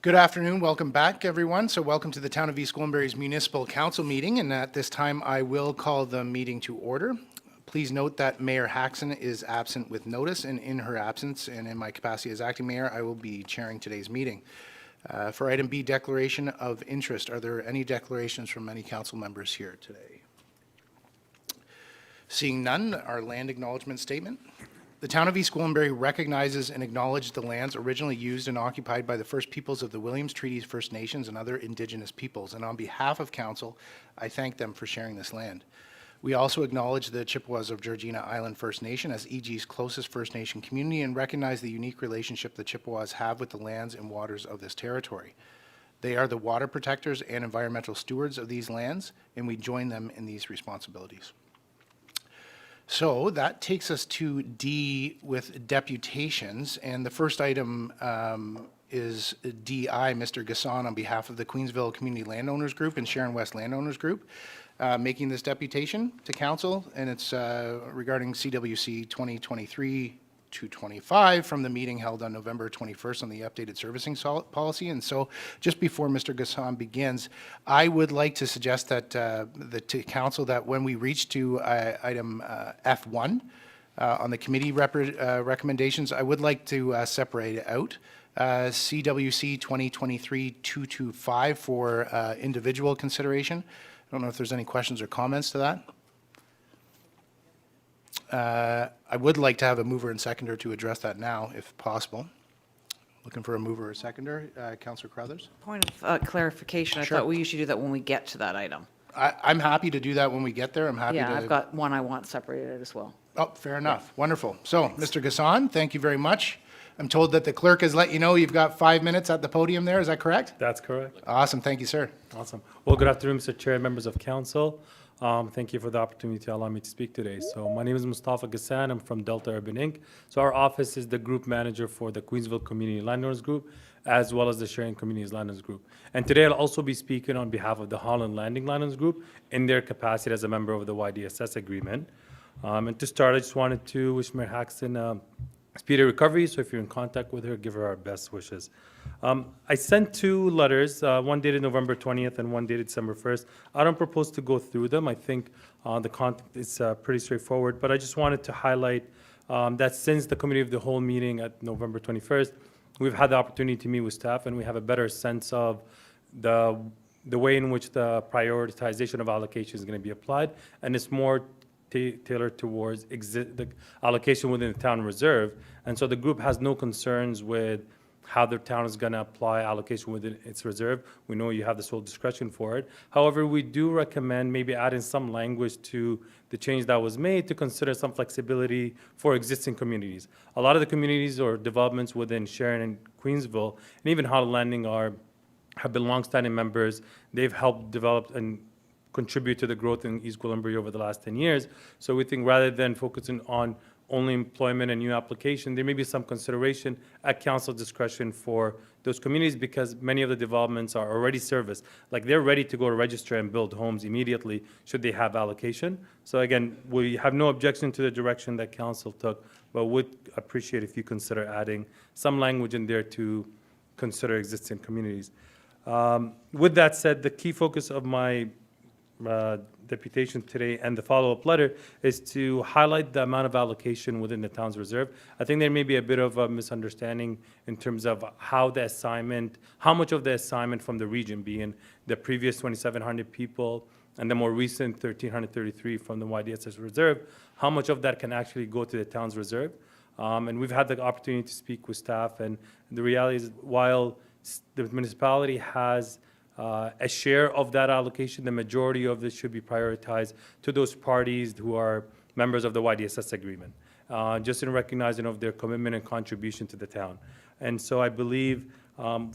Good afternoon. Welcome back, everyone. So welcome to the Town of East Gwillimbury's Municipal Council meeting. And at this time, I will call the meeting to order. Please note that Mayor Ghassan is absent with notice, and in her absence and in my capacity as acting mayor, I will be chairing today's meeting. For item B, declaration of interest, are there any declarations from any council members here today? Seeing none, our land acknowledgement statement. The Town of East Gwillimbury recognizes and acknowledges the lands originally used and occupied by the First Peoples of the Williams Treaties First Nations and other Indigenous peoples, and on behalf of Council, I thank them for sharing this land. We also acknowledge the Chippewas of Georgina Island First Nation as EG's closest First Nation community and recognize the unique relationship the Chippewas have with the lands and waters of this territory. They are the water protectors and environmental stewards of these lands, and we join them in these responsibilities. So that takes us to D with deputations, and the first item is DI, Mr. Ghassan, on behalf of the Queensville Community Landowners Group and Sharon West Landowners Group, making this deputation to council, and it's regarding CWC 2023-225 from the meeting held on November 21st on the updated servicing policy. And so just before Mr. Ghassan begins, I would like to suggest that to council that when we reach to item F1 on the committee recommendations, I would like to separate it out. CWC 2023-225 for individual consideration. I don't know if there's any questions or comments to that. I would like to have a mover and seconder to address that now, if possible. Looking for a mover or seconder. Councillor Crothers? Point of clarification. Sure. I thought we usually do that when we get to that item. I'm happy to do that when we get there. I'm happy to. Yeah, I've got one I want separated as well. Oh, fair enough. Wonderful. So, Mr. Ghassan, thank you very much. I'm told that the clerk has let you know you've got 5 minutes at the podium there. Is that correct? That's correct. Awesome. Thank you, sir. Awesome. Well, good afternoon, Mr. Chair, members of council. Thank you for the opportunity to allow me to speak today. So my name is Mustafa Ghassan. I'm from Delta Urban Inc. So our office is the group manager for the Queensville Community Landowners Group, as well as the Sharon Communities Landowners Group. And today I'll also be speaking on behalf of the Holland Landing Landowners Group in their capacity as a member of the YDSS agreement. And to start, I just wanted to wish Mayor Ghassan speedy recovery. So if you're in contact with her, give her our best wishes. I sent two letters, one dated November 20th and one dated December 1st. I don't propose to go through them. I think the content is pretty straightforward, but I just wanted to highlight that since the committee of the whole meeting at November 21st, we've had the opportunity to meet with staff and we have a better sense of the way in which the prioritization of allocation is going to be applied, and it's more tailored towards the allocation within the town reserve. And so the group has no concerns with how the town is going to apply allocation within its reserve. We know you have the sole discretion for it. However, we do recommend maybe adding some language to the change that was made to consider some flexibility for existing communities. A lot of the communities or developments within Sharon and Queensville, and even Holland Landing, have been longstanding members. They've helped develop and contribute to the growth in East Gwillimbury over the last 10 years. So we think rather than focusing on only employment and new application, there may be some consideration at council discretion for those communities, because many of the developments are already serviced. Like they're ready to go to register and build homes immediately should they have allocation. So again, we have no objection to the direction that council took, but would appreciate if you consider adding some language in there to consider existing communities. With that said, the key focus of my deputation today and the follow-up letter is to highlight the amount of allocation within the town's reserve. I think there may be a bit of a misunderstanding in terms of how much of the assignment from the region, being the previous 2,700 people and the more recent 1,333 from the YDSS reserve, how much of that can actually go to the town's reserve. And we've had the opportunity to speak with staff, and the reality is while the municipality has a share of that allocation, the majority of this should be prioritized to those parties who are members of the YDSS agreement, just in recognizing of their commitment and contribution to the town. And so I believe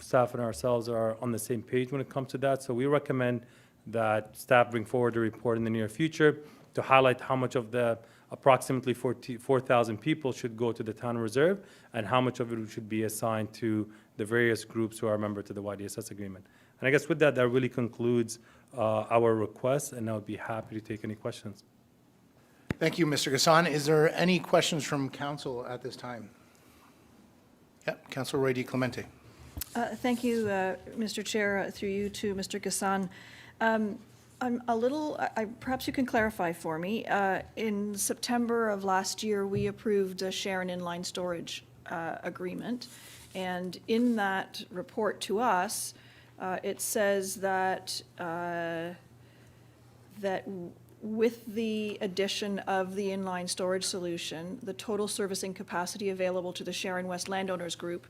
staff and ourselves are on the same page when it comes to that. So we recommend that staff bring forward a report in the near future to highlight how much of the approximately 4,000 people should go to the town reserve and how much of it should be assigned to the various groups who are members to the YDSS agreement. And I guess with that, that really concludes our request, and I would be happy to take any questions. Thank you, Mr. Ghassan. Is there any questions from council at this time? Yeah, Councilor Roy D. Clemente. Thank you, Mr. Chair, through you to Mr. Ghassan. I'm a little, perhaps you can clarify for me. In September of last year, we approved a Sharon inline storage agreement. And in that report to us, it says that, with the addition of the inline storage solution, the total servicing capacity available to the Sharon West Landowners Group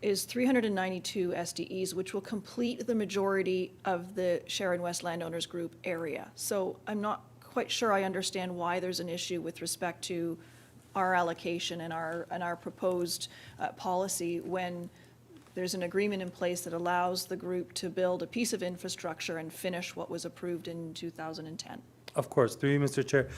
is 392 SDEs, which will complete the majority of the Sharon West Landowners Group area. So I'm not quite sure I understand why there's an issue with respect to our allocation and our proposed policy when there's an agreement in place that allows the group to build a piece of infrastructure and finish what was approved in 2010. Of course, through you, Mr. Chair.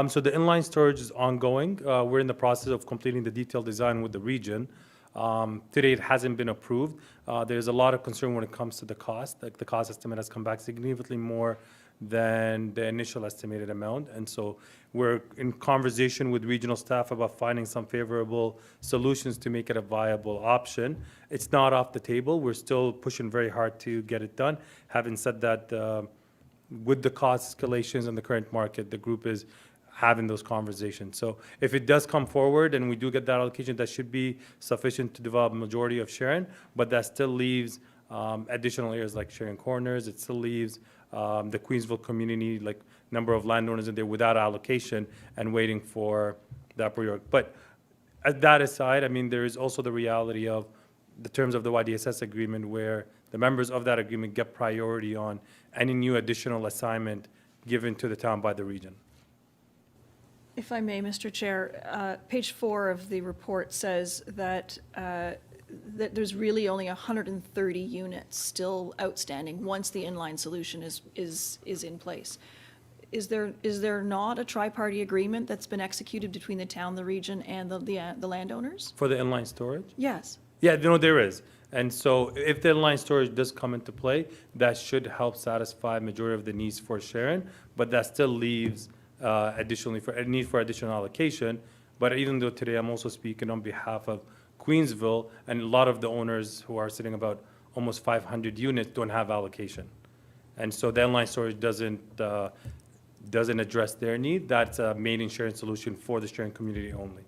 So the inline storage is ongoing. We're in the process of completing the detailed design with the region. Today, it hasn't been approved. There's a lot of concern when it comes to the cost. Like the cost estimate has come back significantly more than the initial estimated amount. And so we're in conversation with regional staff about finding some favorable solutions to make it a viable option. It's not off the table. We're still pushing very hard to get it done. Having said that, with the cost escalations in the current market, the group is having those conversations. So if it does come forward and we do get that allocation, that should be sufficient to develop a majority of Sharon, but that still leaves additional areas like Sharon Corners. It still leaves the Queensville community, like number of landowners in there without allocation and waiting for the Upper York. But that aside, I mean, there is also the reality of the terms of the YDSS agreement where the members of that agreement get priority on any new additional assignment given to the town by the region. If I may, Mr. Chair, page 4 of the report says that that there's really only 130 units still outstanding once the inline solution is in place. Is there not a tri-party agreement that's been executed between the town, the region, and the landowners? For the inline storage? Yes. Yeah, no, there is. And so if the inline storage does come into play, that should help satisfy majority of the needs for Sharon, but that still leaves additionally for a need for additional allocation. But even though today I'm also speaking on behalf of Queensville, and a lot of the owners who are sitting about almost 500 units don't have allocation. And so the inline storage doesn't address their need. That's a main insurance solution for the Sharon community only.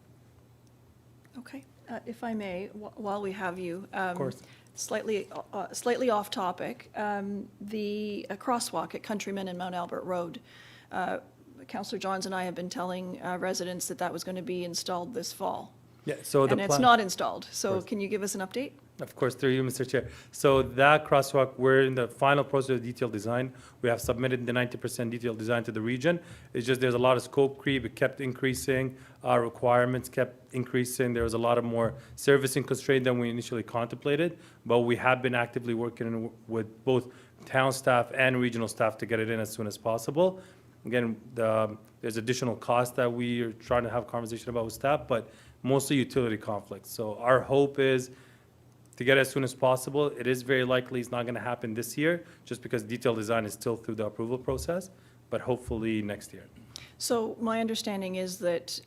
Okay. If I may, while we have you. Of course. Slightly off topic, the crosswalk at Countryman and Mount Albert Road. Councillor Johns and I have been telling residents that was going to be installed this fall. Yeah, so the And it's not installed. So can you give us an update? Of course, through you, Mr. Chair. So that crosswalk, we're in the final process of detailed design. We have submitted the 90% detailed design to the region. It's just there's a lot of scope creep. It kept increasing. Our requirements kept increasing. There was a lot of more servicing constraint than we initially contemplated. But we have been actively working with both town staff and regional staff to get it in as soon as possible. Again, there's additional costs that we are trying to have a conversation about with staff, but mostly utility conflicts. So our hope is to get it as soon as possible. It is very likely it's not going to happen this year, just because detailed design is still through the approval process, but hopefully next year. So my understanding is that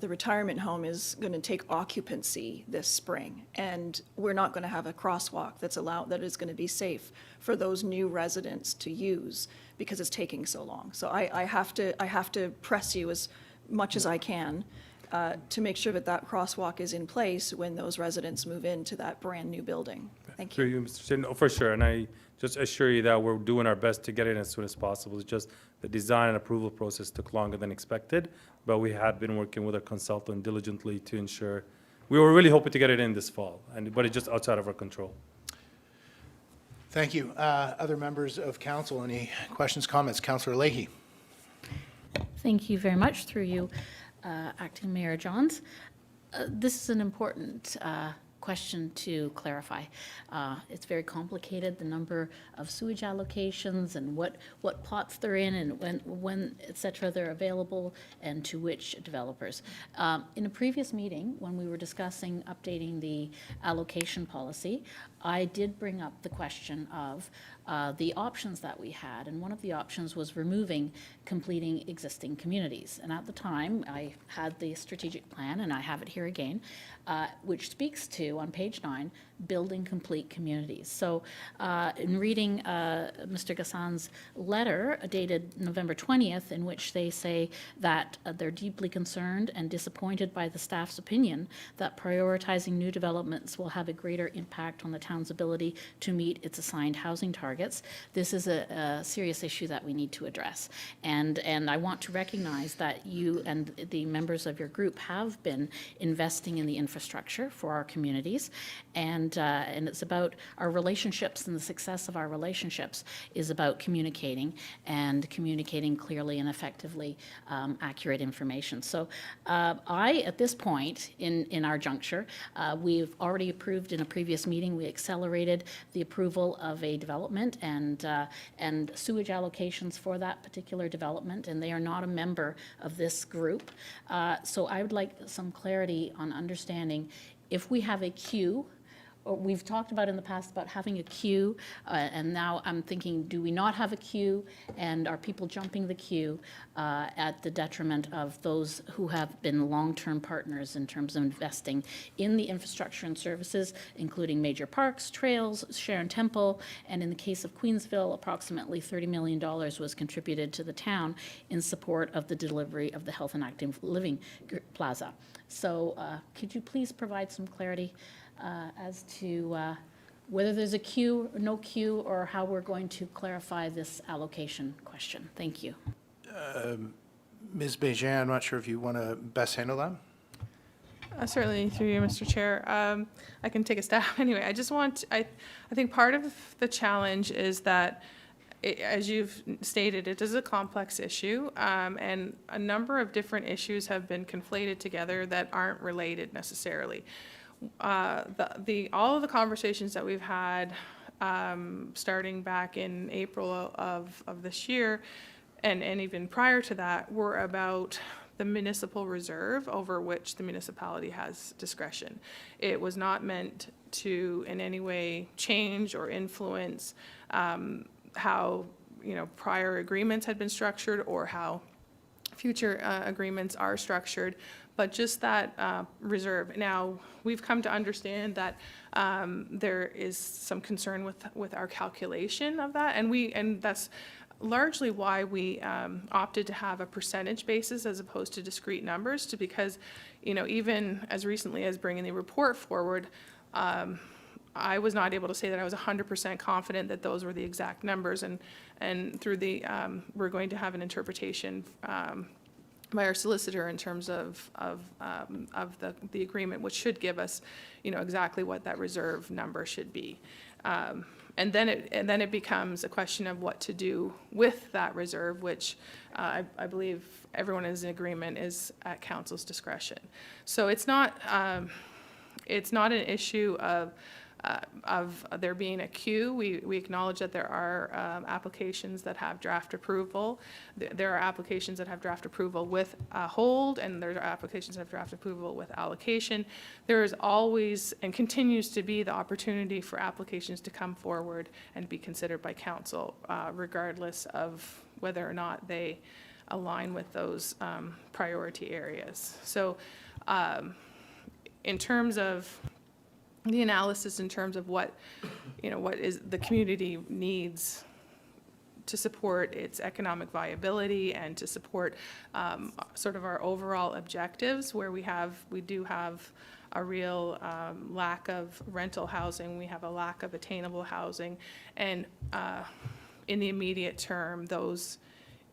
the retirement home is going to take occupancy this spring, and we're not going to have a crosswalk that is going to be safe for those new residents to use because it's taking so long. So I have to press you as much as I can to make sure that crosswalk is in place when those residents move into that brand-new building. Thank Through you. you, Mr. Chair. No, for sure, and I just assure you that we're doing our best to get it as soon as possible. It's just the design and approval process took longer than expected, but we had been working with our consultant diligently to ensure. We were really hoping to get it in this fall, but it's just outside of our control. Thank you. Other members of council, any questions, comments? Councillor Leahy. Thank you very much, through you, Acting Mayor Johns. This is an important question to clarify. It's very complicated, the number of sewage allocations and what plots they're in and when et cetera, they're available and to which developers. In a previous meeting, when we were discussing updating the allocation policy, I did bring up the question of the options that we had. And one of the options was removing completing existing communities. And at the time, I had the strategic plan, and I have it here again, which speaks to, on page 9, building complete communities. So in reading Mr. Ghassan's letter dated November 20th, in which they say that they're deeply concerned and disappointed by the staff's opinion that prioritizing new developments will have a greater impact on the town's ability to meet its assigned housing targets, this is a serious issue that we need to address. And I want to recognize that you and the members of your group have been investing in the infrastructure for our communities, and it's about our relationships, and the success of our relationships is about communicating clearly and effectively accurate information. So at this point in our juncture, we've already approved in a previous meeting, we accelerated the approval of a development and sewage allocations for that particular development, and they are not a member of this group. So I would like some clarity on understanding if we have a queue. Or we've talked about in the past about having a queue, and now I'm thinking, do we not have a queue, and are people jumping the queue at the detriment of those who have been long-term partners in terms of investing in the infrastructure and services, including major parks, trails, Sharon Temple, and in the case of Queensville, approximately $30 million was contributed to the town in support of the delivery of the Health and Active Living Plaza. So could you please provide some clarity as to whether there's a queue or no queue, or how we're going to clarify this allocation question? Thank you. Ms. Bégin, I'm not sure if you want to best handle that. Certainly, through you, Mr. Chair. I can take a stab anyway. I think part of the challenge is that, as you've stated, it is a complex issue, and a number of different issues have been conflated together that aren't related necessarily. All of the conversations that we've had starting back in April of this year, and even prior to that, were about the municipal reserve over which the municipality has discretion. It was not meant to in any way change or influence how prior agreements had been structured or how future agreements are structured, but just that reserve. Now, we've come to understand that there is some concern with our calculation of that, and that's largely why we opted to have a percentage basis as opposed to discrete numbers, because even as recently as bringing the report forward, I was not able to say that I was 100% confident that those were the exact numbers, and through we're going to have an interpretation by our solicitor in terms of the agreement, which should give us, exactly what that reserve number should be. And then it becomes a question of what to do with that reserve, which I believe everyone is in agreement is at council's discretion. So it's not an issue of there being a queue. We acknowledge that there are applications that have draft approval. There are applications that have draft approval with hold, and there are applications that have draft approval with allocation. There is always and continues to be the opportunity for applications to come forward and be considered by council, regardless of whether or not they align with those priority areas. So in terms of the analysis, in terms of what is the community needs to support its economic viability and to support sort of our overall objectives, where we do have a real lack of rental housing, we have a lack of attainable housing, and in the immediate term, those,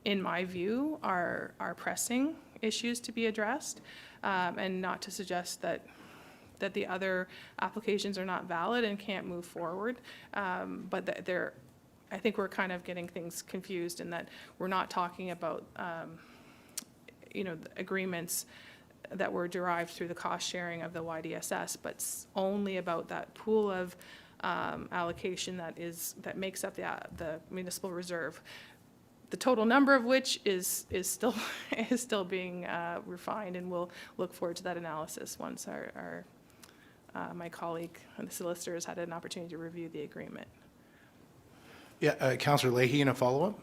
in my view, are pressing issues to be addressed, and not to suggest that the other applications are not valid and can't move forward, but that I think we're kind of getting things confused in that we're not talking about, agreements that were derived through the cost sharing of the YDSS, but only about that pool of allocation that makes up the municipal reserve. The total number of which is still being refined, and we'll look forward to that analysis once my colleague and the solicitor has had an opportunity to review the agreement. Yeah, Councillor Leahy, in a follow-up?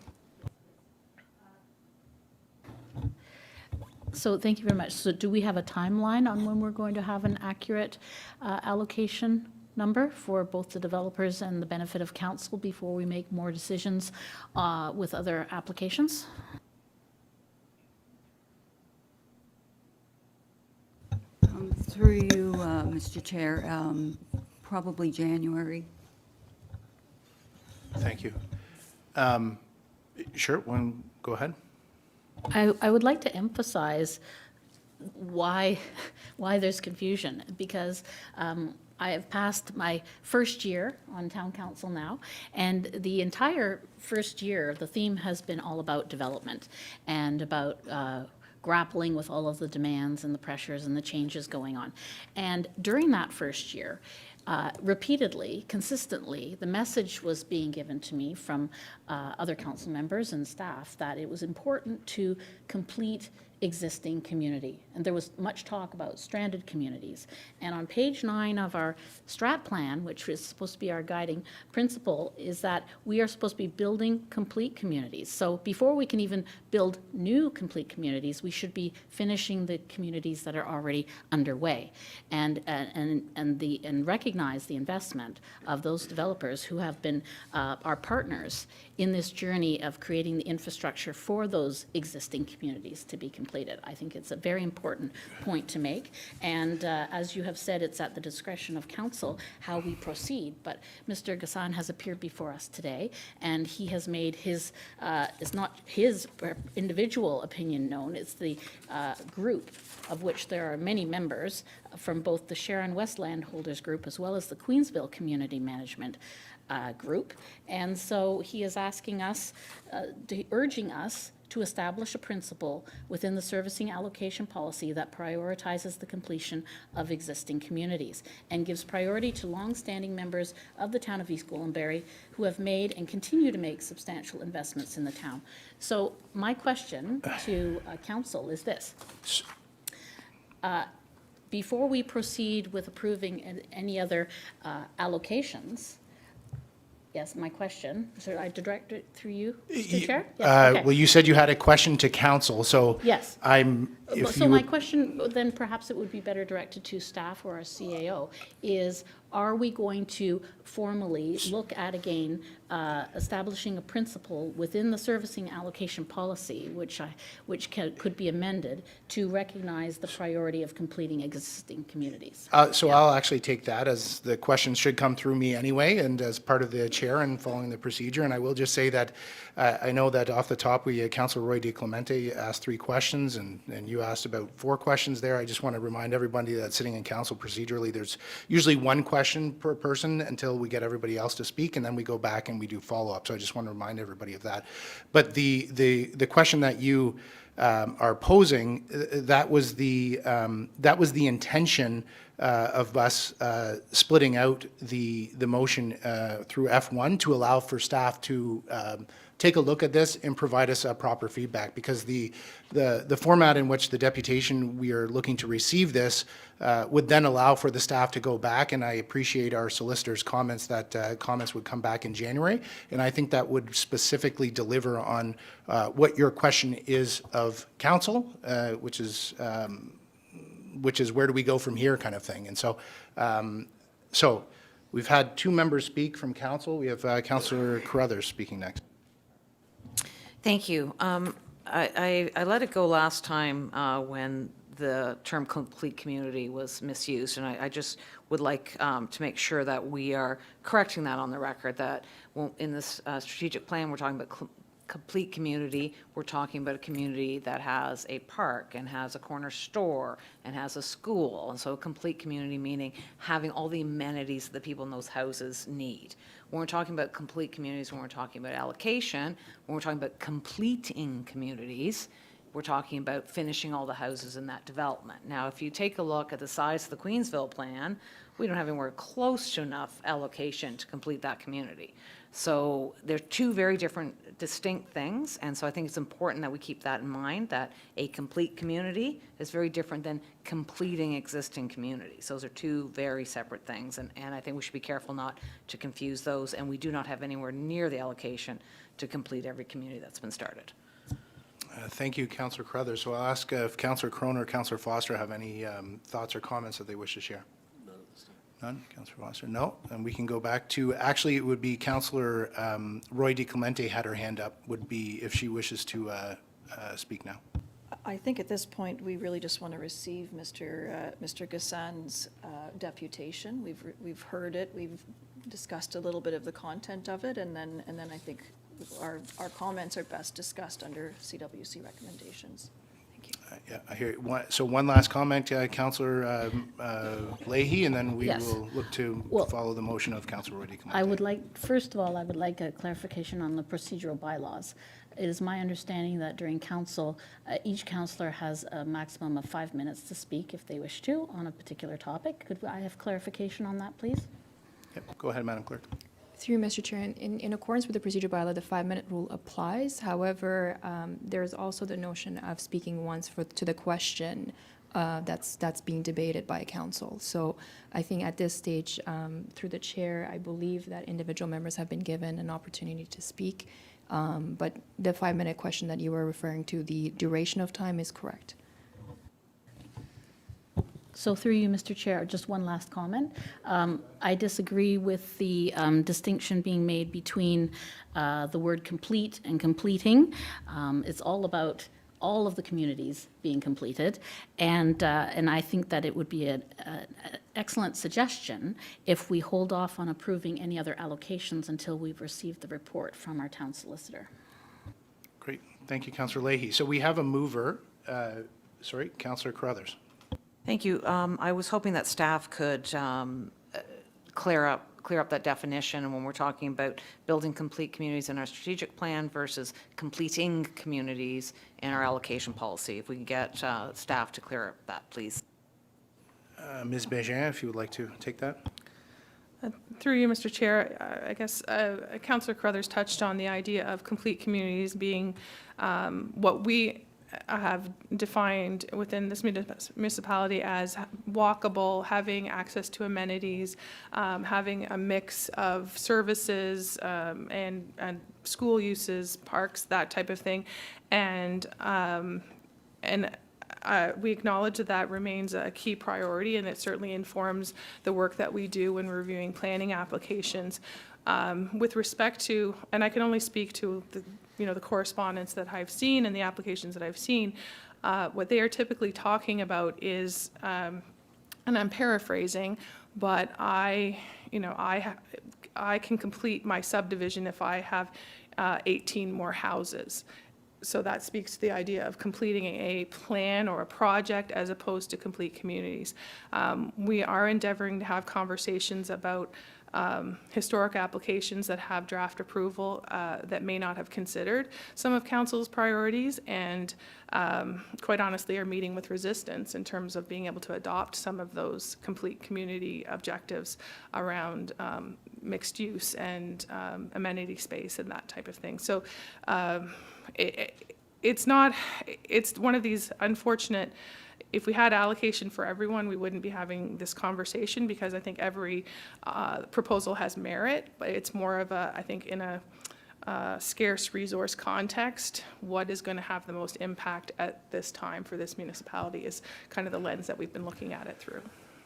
So thank you very much. So do we have a timeline on when we're going to have an accurate allocation number for both the developers and the benefit of council before we make more decisions with other applications? Through you, Mr. Chair, probably January. Thank you. Sure, go ahead. I would like to emphasize why there's confusion, because I have passed my first year on town council now, and the entire first year, the theme has been all about development and about grappling with all of the demands and the pressures and the changes going on. And during that first year, repeatedly, consistently, the message was being given to me from other council members and staff that it was important to complete existing community. And there was much talk about stranded communities. And on page 9 of our strat plan, which is supposed to be our guiding principle, is that we are supposed to be building complete communities. So before we can even build new complete communities, we should be finishing the communities that are already underway, and recognize the investment of those developers who have been our partners in this journey of creating the infrastructure for those existing communities to be completed. I think it's a very important point to make, and as you have said, it's at the discretion of council how we proceed. But Mr. Ghassan has appeared before us today, and he has made his, it's not his individual opinion known, it's the group of which there are many members from both the Sharon West Landholders Group as well as the Queensville Community Management Group. And so he is asking us, urging us to establish a principle within the servicing allocation policy that prioritizes the completion of existing communities and gives priority to long-standing members of the town of East Gwillimbury who have made and continue to make substantial investments in the town. So my question to council is this. Before we proceed with approving any other allocations, yes, my question, should I direct it through you, Mr. Chair? Yes, okay. Well, you said you had a question to council, so Yes. if So you my would- question, then perhaps it would be better directed to staff or our CAO, is are we going to formally look at again establishing a principle within the servicing allocation policy, which could be amended to recognize the priority of completing existing communities? So I'll actually take that, as the questions should come through me anyway, and as part of the chair and following the procedure. And I will just say that I know that off the top, Councillor Roy DeClemente asked 3 questions, and you asked about 4 questions there. I just want to remind everybody that sitting in council procedurally, there's usually 1 question per person until we get everybody else to speak, and then we go back and we do follow-up. So I just want to remind everybody of that. But the question that you are posing, that was the intention of us splitting out the motion through F1 to allow for staff to take a look at this and provide us proper feedback, because the format in which the deputation we are looking to receive this would then allow for the staff to go back, and I appreciate our solicitor's comments that comments would come back in January, and I think that would specifically deliver on what your question is of council, which is where do we go from here kind of thing. And so, so we've had 2 members speak from council. We have Councillor Carruthers speaking next. Thank you. I let it go last time when the term complete community was misused, and I just would like to make sure that we are correcting that on the record, that in this strategic plan, we're talking about complete community. We're talking about a community that has a park and has a corner store and has a school. And so a complete community meaning having all the amenities that people in those houses need. When we're talking about complete communities, when we're talking about allocation, when we're talking about completing communities, we're talking about finishing all the houses in that development. Now, if you take a look at the size of the Queensville plan, we don't have anywhere close to enough allocation to complete that community. So they're two very different, distinct things, and so I think it's important that we keep that in mind, that a complete community is very different than completing existing communities. Those are two very separate things, and I think we should be careful not to confuse those, and we do not have anywhere near the allocation to complete every community that's been started. Thank you, Councillor Carruthers. So I'll ask if Councillor Crone or Councillor Foster have any thoughts or comments that they wish to share. None? Councillor Foster? No? And we can go back to, actually, it would be Councillor Roy DeClemente had her hand up, would be if she wishes to speak now. I think at this point, we really just want to receive Mr. Ghassan's deputation. We've heard it, we've discussed a little bit of the content of it, and then I think our comments are best discussed under CWC recommendations. Thank you. Yeah, I hear you. So one last comment, Councillor Leahy, and then we Yes. will look to Well, follow the motion of Councillor Roy DeClemente. I would like, first of all, I would like a clarification on the procedural bylaws. It is my understanding that during council, each councillor has a maximum of 5 minutes to speak if they wish to on a particular topic. Could I have clarification on that, please? Yep. Go ahead, Madam Clerk. Through Mr. Chair, in accordance with the procedure bylaw, the 5-minute rule applies. However, there's also the notion of speaking once to the question that's being debated by council. So I think at this stage, through the chair, I believe that individual members have been given an opportunity to speak. But the 5-minute question that you were referring to, the duration of time is correct. So through you, Mr. Chair, just one last comment. I disagree with the distinction being made between the word complete and completing. It's all about all of the communities being completed, and I think that it would be an excellent suggestion if we hold off on approving any other allocations until we've received the report from our town solicitor. Great. Thank you, Councillor Leahy. So we have a mover. Sorry, Councillor Carruthers. Thank you. I was hoping that staff could clear up that definition, and when we're talking about building complete communities in our strategic plan versus completing communities in our allocation policy. If we could get staff to clear up that, please. Ms. Bégin, if you would like to take that. Through you, Mr. Chair, I guess Councillor Carruthers touched on the idea of complete communities being what we have defined within this municipality as walkable, having access to amenities, having a mix of services and school uses, parks, that type of thing. And we acknowledge that remains a key priority, and it certainly informs the work that we do when reviewing planning applications. With respect to, and I can only speak to the correspondence that I've seen and the applications that I've seen, what they are typically talking about is, and I'm paraphrasing, but I can complete my subdivision if I have 18 more houses. So that speaks to the idea of completing a plan or a project as opposed to complete communities. We are endeavoring to have conversations about historic applications that have draft approval that may not have considered some of council's priorities, and quite honestly are meeting with resistance in terms of being able to adopt some of those complete community objectives around mixed use and amenity space and that type of thing. So it's one of these unfortunate, if we had allocation for everyone, we wouldn't be having this conversation, because I think every proposal has merit, but it's more of a, I think, in a scarce resource context, what is going to have the most impact at this time for this municipality is kind of the lens that we've been looking at it through.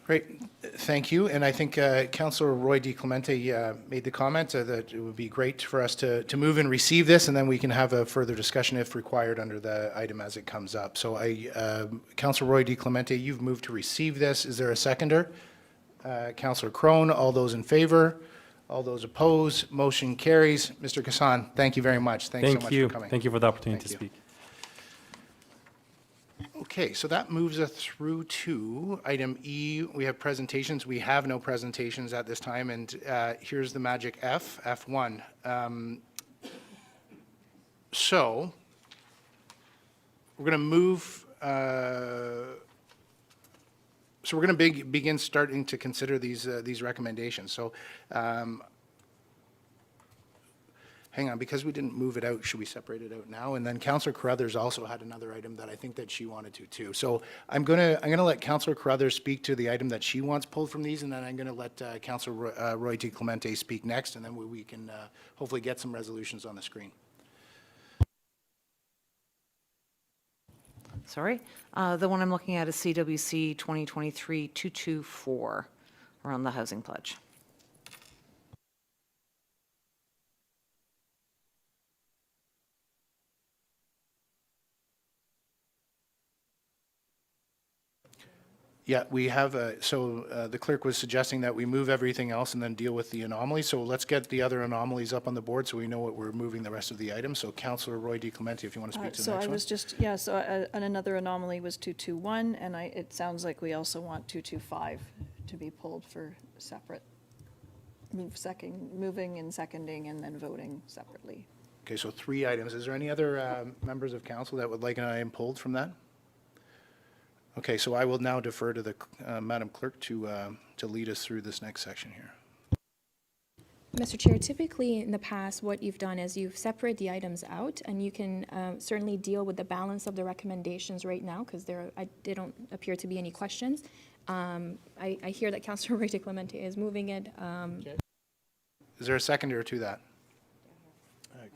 Great, thank you. And I think Councillor Roy DeClemente made the comment that it would be great for us to move and receive this, and then we can have a further discussion if required under the item as it comes up. So Councillor Roy DeClemente, you've moved to receive this. Is there a seconder? Councillor Crone, all those in favor? All those opposed? Motion carries. Mr. Ghassan, thank you very much. Thanks so much for coming. Thank you for the opportunity to Thank you. speak. Okay, so that moves us through to item E. We have presentations. We have no presentations at this time, and here's the magic F1. So we're going to move, so we're going to begin starting to consider these recommendations. So hang on, because we didn't move it out, should we separate it out now? And then Councillor Carruthers also had another item that I think that she wanted to too. So I'm going to let Councillor Carruthers speak to the item that she wants pulled from these, and then I'm going to let Councillor Roy D. Clemente speak next, and then we can hopefully get some resolutions on the screen. Sorry. The one I'm looking at is CWC 2023-224 around the housing pledge. Yeah, we have, the clerk was suggesting that we move everything else and then deal with the anomalies. So let's get the other anomalies up on the board so we know what we're moving the rest of the items. So Councillor Roy D. Clemente, if you want to speak to the So next I one. was just, and another anomaly was 221, and it sounds like we also want 225 to be pulled for separate, moving and seconding and then voting separately. Okay, so 3 items. Is there any other members of council that would like an item pulled from that? Okay, so I will now defer to the Madam Clerk to lead us through this next section here. Mr. Chair, typically in the past, what you've done is you've separated the items out, and you can certainly deal with the balance of the recommendations right now, because they don't appear to be any questions. I hear that Councillor Roy de Clemente is moving it. Is there a seconder to that?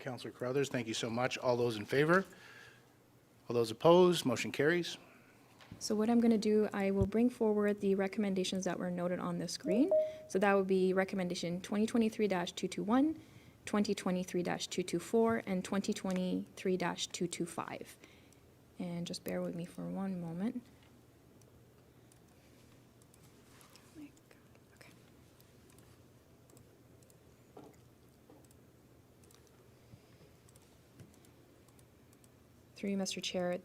Councillor Carruthers, thank you so much. All those in favor? All those opposed? Motion carries. So what I'm going to do, I will bring forward the recommendations that were noted on the screen. So that would be recommendation 2023-221, 2023-224, and 2023-225. And just bear with me for one moment. Okay. Through you, Mr. Chair,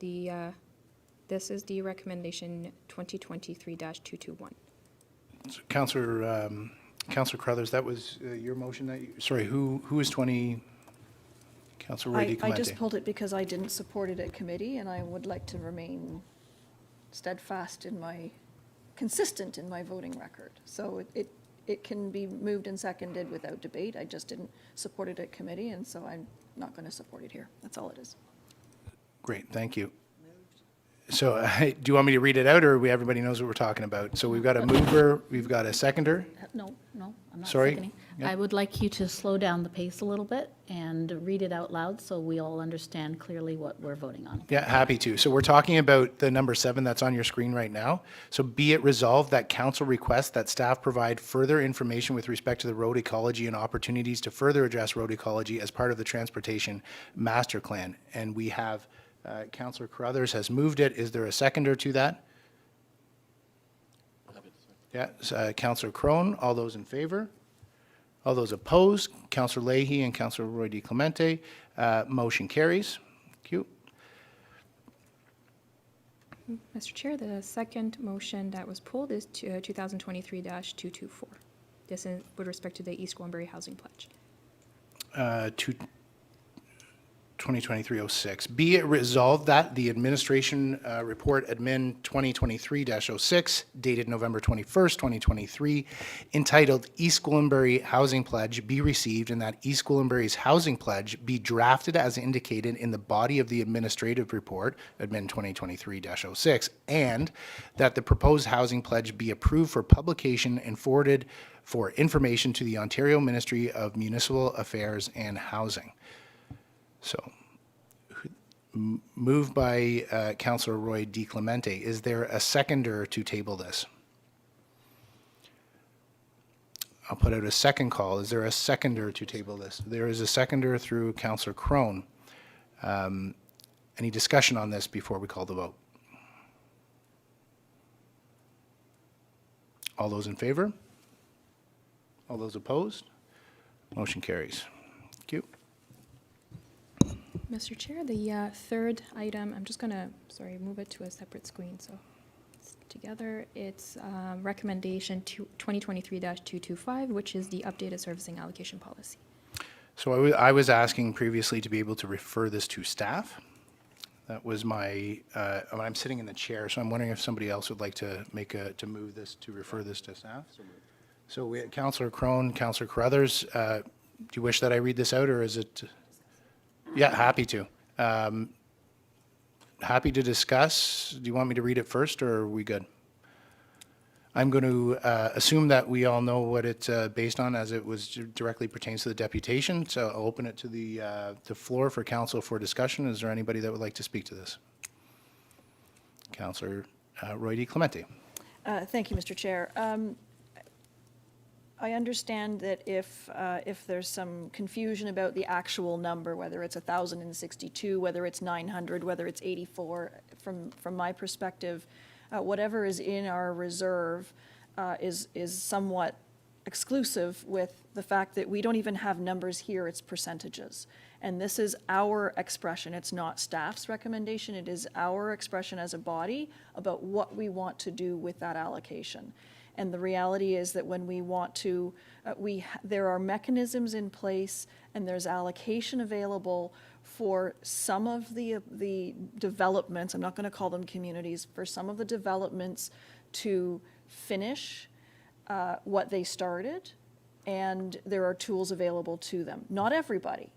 this is the recommendation 2023-221. So Councillor Carruthers, that was your motion that you, sorry, who is 20? Councillor Roy D. I Clemente. just pulled it because I didn't support it at committee, and I would like to remain steadfast consistent in my voting record. So it can be moved and seconded without debate. I just didn't support it at committee, and so I'm not going to support it here. That's all it is. Great, thank you. So do you want me to read it out, or everybody knows what we're talking about? So we've got a mover, we've got a seconder. No, I'm not Sorry? seconding. Yeah. I would like you to slow down the pace a little bit and read it out loud so we all understand clearly what we're voting on. Yeah, happy to. So we're talking about the number 7 that's on your screen right now. So be it resolved that council requests that staff provide further information with respect to the road ecology and opportunities to further address road ecology as part of the transportation master plan. And we have Councillor Carruthers has moved it. Is there a seconder to that? Yeah, Councillor Crone. All those in favor? All those opposed? Councillor Leahy and Councillor Roy D. Clemente. Motion carries. Thank you. Mr. Chair, the second motion that was pulled is 2023-224. This is with respect to the East Gwillimbury Housing Pledge. 2023-06. Be it resolved that the administration report admin 2023-06 dated November 21st, 2023, entitled East Gwillimbury Housing Pledge be received, and that East Gwillimbury's housing pledge be drafted as indicated in the body of the administrative report admin 2023-06, and that the proposed housing pledge be approved for publication and forwarded for information to the Ontario Ministry of Municipal Affairs and Housing. So, moved by Councillor Roy D. Clemente. Is there a seconder to table this? I'll put out a second call. Is there a seconder to table this? There is a seconder through Councillor Crone. Any discussion on this before we call the vote? All those in favor? All those opposed? Motion carries. Thank you. Mr. Chair, the third item, I'm just going to, move it to a separate screen. So it's together, it's recommendation 2023-225, which is the updated servicing allocation policy. So I was asking previously to be able to refer this to staff. That was my, I'm sitting in the chair, so I'm wondering if somebody else would like to move this, to refer this to staff. So we had Councillor Crone, Councillor Carruthers. Do you wish that I read this out, or is it? Yeah, happy to. Happy to discuss. Do you want me to read it first, or are we good? I'm going to assume that we all know what it's based on, as it was directly pertains to the deputation. So I'll open it to the floor for council for discussion. Is there anybody that would like to speak to this? Councillor Roy D. Clemente. Thank you, Mr. Chair. I understand that if there's some confusion about the actual number, whether it's 1,062, whether it's 900, whether it's 84, from my perspective, whatever is in our reserve is somewhat exclusive with the fact that we don't even have numbers here, it's percentages. And this is our expression, it's not staff's recommendation, it is our expression as a body about what we want to do with that allocation. And the reality is that when we want to, there are mechanisms in place and there's allocation available for some of the developments, I'm not going to call them communities, for some of the developments to finish what they started, and there are tools available to them. Not everybody.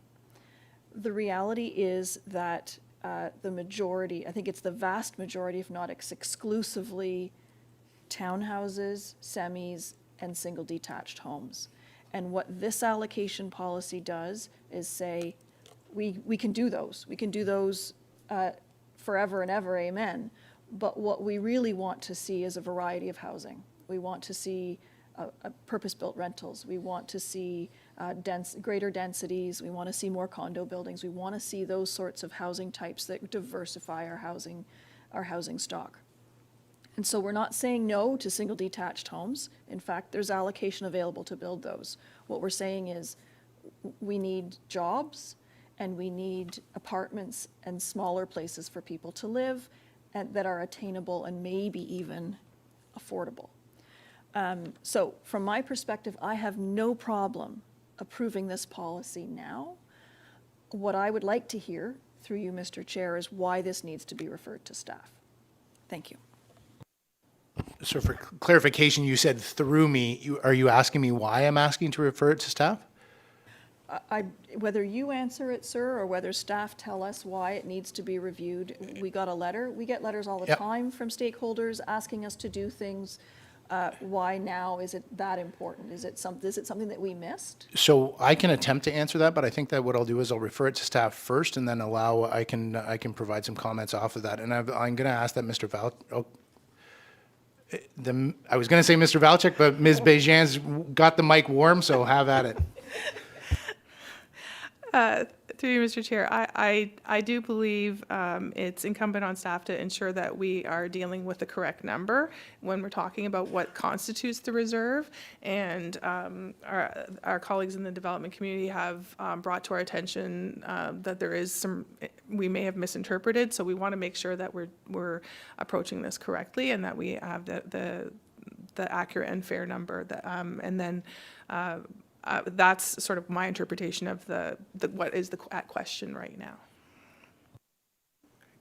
The reality is that the majority, I think it's the vast majority, if not exclusively, townhouses, semis, and single detached homes. And what this allocation policy does is say, we can do those. We can do those forever and ever, amen. But what we really want to see is a variety of housing. We want to see purpose-built rentals. We want to see greater densities. We want to see more condo buildings. We want to see those sorts of housing types that diversify our housing stock. And so we're not saying no to single detached homes. In fact, there's allocation available to build those. What we're saying is we need jobs and we need apartments and smaller places for people to live and that are attainable and maybe even affordable. So from my perspective, I have no problem approving this policy now. What I would like to hear through you, Mr. Chair, is why this needs to be referred to staff. Thank you. So for clarification, you said through me. Are you asking me why I'm asking to refer it to staff? Whether you answer it, sir, or whether staff tell us why it needs to be reviewed, we got a letter. We get letters all the Yep. time from stakeholders asking us to do things. Why now? Is it that important? Is it something that we missed? So I can attempt to answer that, but I think that what I'll do is I'll refer it to staff first, and then I can provide some comments off of that. And I'm going to ask that Mr. I was going to say Mr. Valchik, but Ms. Bejan's got the mic warm, so have at it. Through you, Mr. Chair, I do believe it's incumbent on staff to ensure that we are dealing with the correct number when we're talking about what constitutes the reserve. And our colleagues in the development community have brought to our attention that there is some, we may have misinterpreted. So we want to make sure that we're approaching this correctly and that we have the accurate and fair number. And then that's sort of my interpretation of what is at question right now.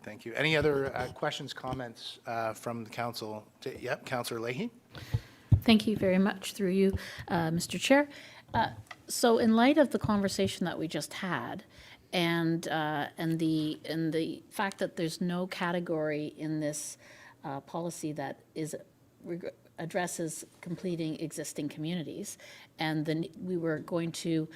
Thank you. Any other questions, comments from the council? Yep, Councillor Leahy. Thank you very much through you, Mr. Chair. So in light of the conversation that we just had and the fact that there's no category in this policy that addresses completing existing communities, and then we were going to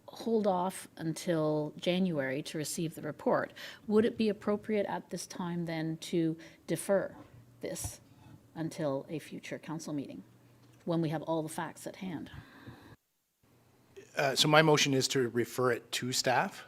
hold off until January to receive the report. Would it be appropriate at this time then to defer this until a future council meeting when we have all the facts at hand? So my motion is to refer it to staff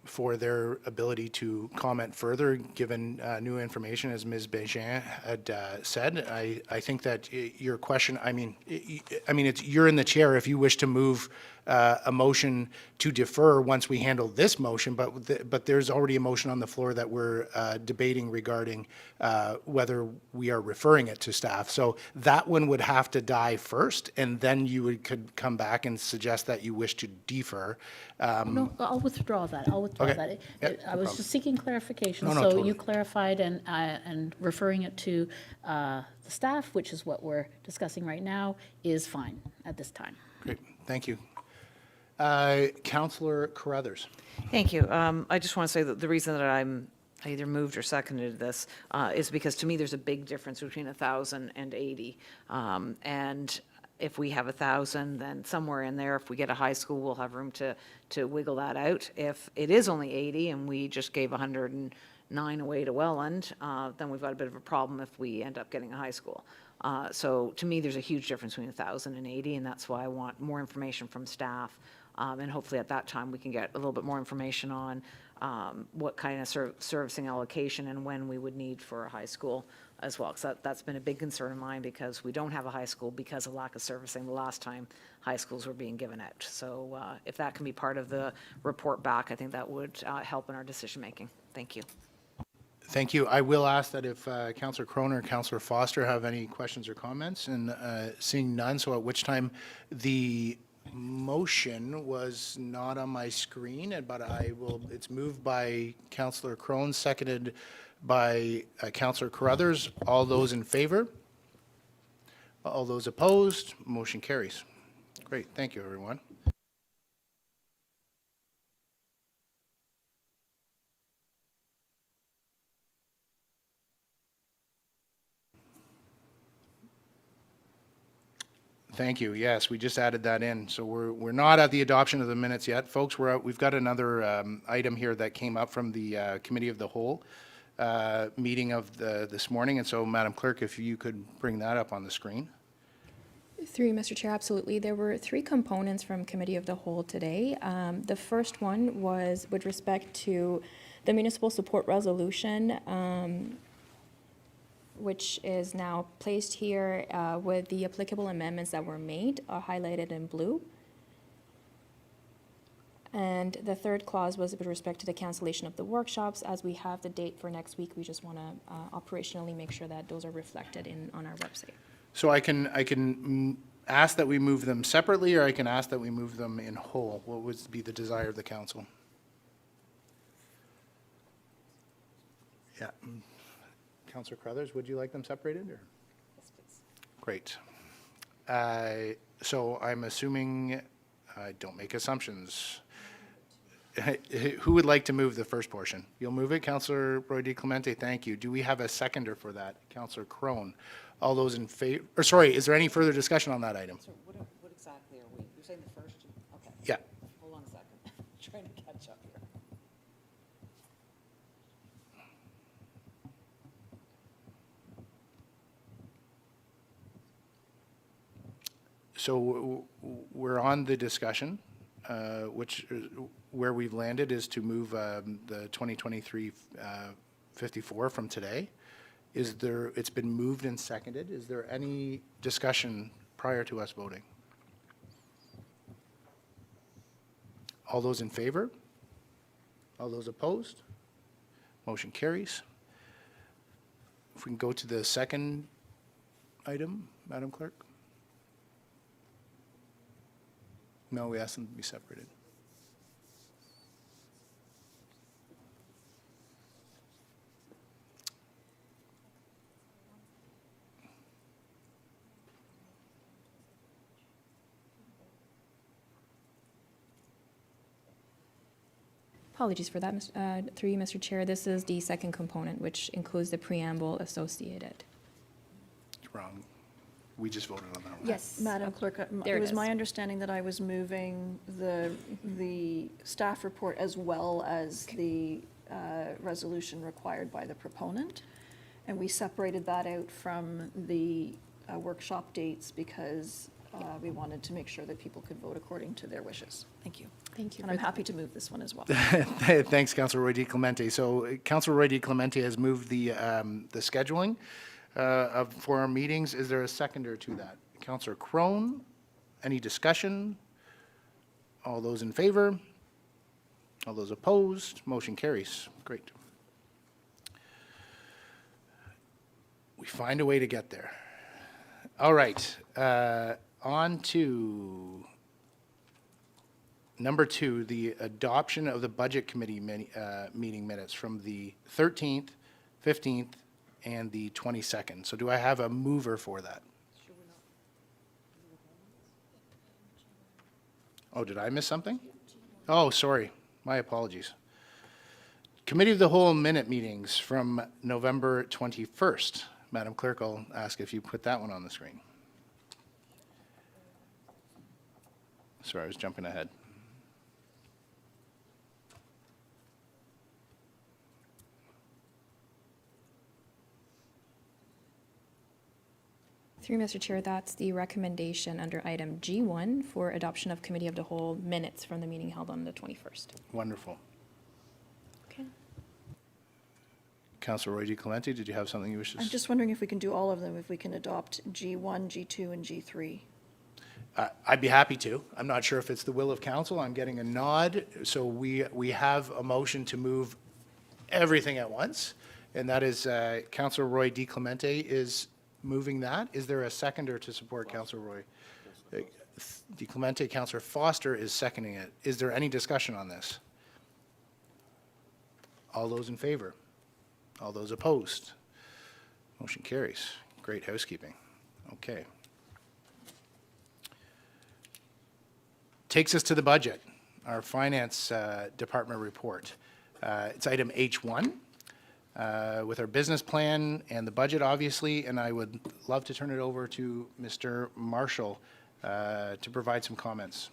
for their ability to comment further, given new information, as Ms. Bejan had said. I think that your question, it's you're in the chair. If you wish to move a motion to defer once we handle this motion, but there's already a motion on the floor that we're debating regarding whether we are referring it to staff. So that one would have to die first, and then could come back and suggest that you wish to defer. No, I'll withdraw that. I'll withdraw Okay. that. Yeah, I no was problem. just seeking clarification. No, no, So totally. you clarified and referring it to the staff, which is what we're discussing right now, is fine at this time. Great, thank you. Councillor Carruthers. Thank you. I just want to say that the reason that I either moved or seconded this is because to me, there's a big difference between 1,000 and 80. And if we have 1,000, then somewhere in there, if we get a high school, we'll have room to wiggle that out. If it is only 80 and we just gave 109 away to Welland, then we've got a bit of a problem if we end up getting a high school. So to me, there's a huge difference between 1,000 and 80, and that's why I want more information from staff. And hopefully at that time, we can get a little bit more information on what kind of servicing allocation and when we would need for a high school as well. Because that's been a big concern of mine, because we don't have a high school because of lack of servicing the last time high schools were being given out. So if that can be part of the report back, I think that would help in our decision-making. Thank you. Thank you. I will ask that if Councillor Croner and Councillor Foster have any questions or comments, and seeing none, so at which time the motion was not on my screen, but it's moved by Councillor Crone, seconded by Councillor Carruthers. All those in favor? All those opposed? Motion carries. Great, thank you, everyone. Thank you. Yes, we just added that in. So we're not at the adoption of the minutes yet, folks. We've got another item here that came up from the Committee of the Whole meeting of this morning. And so, Madam Clerk, if you could bring that up on the screen. Through you, Mr. Chair, absolutely. There were 3 components from Committee of the Whole today. The first one was with respect to the municipal support resolution, which is now placed here with the applicable amendments that were made, are highlighted in blue. And the third clause was with respect to the cancellation of the workshops. As we have the date for next week, we just want to operationally make sure that those are reflected on our website. So I can ask that we move them separately, or I can ask that we move them in whole. What would be the desire of the council? Yeah. Councillor Carruthers, would you like them separated, or? Yes, please. Great. So I'm assuming, don't make assumptions. Who would like to move the first portion? You'll move it, Councillor Roy D. Clemente, thank you. Do we have a seconder for that? Councillor Crone. All those in favor, or sorry, is there any further discussion on that item? So what exactly are we, you're saying the first? Okay. Yeah. Hold on a second. Trying to catch up here. So we're on the discussion, where we've landed is to move the 2023 54 from today. It's been moved and seconded. Is there any discussion prior to us voting? All those in favor? All those opposed? Motion carries. If we can go to the second item, Madam Clerk? No, we asked them to be separated. Apologies for that, through you, Mr. Chair. This is the second component, which includes the preamble associated. It's wrong. We just voted on that one. Yes. Madam Clerk, There it it was is. my understanding that I was moving the staff report as well as the resolution required by the proponent. And we separated that out from the workshop dates because we wanted to make sure that people could vote according to their wishes. Thank you. Thank you. And I'm happy to move this one as well. Thanks, Councillor Roy D. Clemente. So Councillor Roy D. Clemente has moved the scheduling for our meetings. Is there a seconder to that? Councillor Crone, any discussion? All those in favor? All those opposed? Motion carries. Great. We find a way to get there. All right, on to number 2, the adoption of the Budget Committee meeting minutes from the 13th, 15th, and the 22nd. So do I have a mover for that? Oh, did I miss something? Oh, sorry. My apologies. Committee of the Whole minute meetings from November 21st. Madam Clerk, I'll ask if you put that one on the screen. Sorry, I was jumping ahead. Through Mr. Chair, that's the recommendation under item G1 for adoption of Committee of the Whole minutes from the meeting held on the 21st. Wonderful. Okay. Councilor Roy Clemente, did you have something you wish to I'm just wondering if we can do all of them, if we can adopt G1, G2, and G3. I'd be happy to. I'm not sure if it's the will of council. I'm getting a nod. So we have a motion to move everything at once, and that is Councilor Roy Clemente is moving that. Is there a seconder to support Councilor Roy Clemente? Councilor Foster is seconding it. Is there any discussion on this? All those in favor? All those opposed? Motion carries. Great housekeeping. Okay. Takes us to the budget, our finance department report. It's item H1 with our business plan and the budget, obviously, and I would love to turn it over to Mr. Marshall to provide some comments.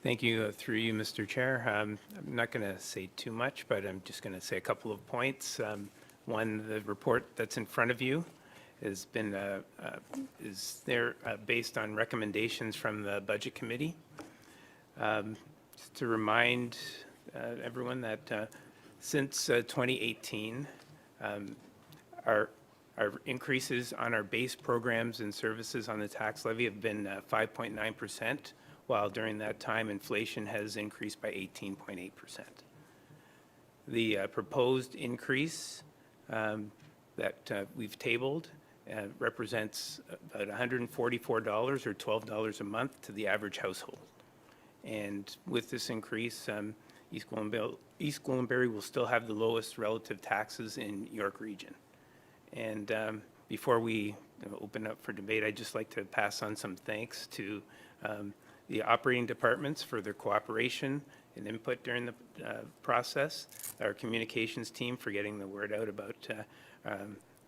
Thank you, through you, Mr. Chair. I'm not going to say too much, but I'm just going to say a couple of points. One, the report that's in front of you has been based on recommendations from the Budget Committee. Just to remind everyone that since 2018, our increases on our base programs and services on the tax levy have been 5.9%, while during that time inflation has increased by 18.8%. The proposed increase that we've tabled represents about $144 or $12 a month to the average household. And with this increase, East Gwillimbury will still have the lowest relative taxes in York Region. And before we open up for debate, I'd just like to pass on some thanks to the operating departments for their cooperation and input during the process, our communications team for getting the word out about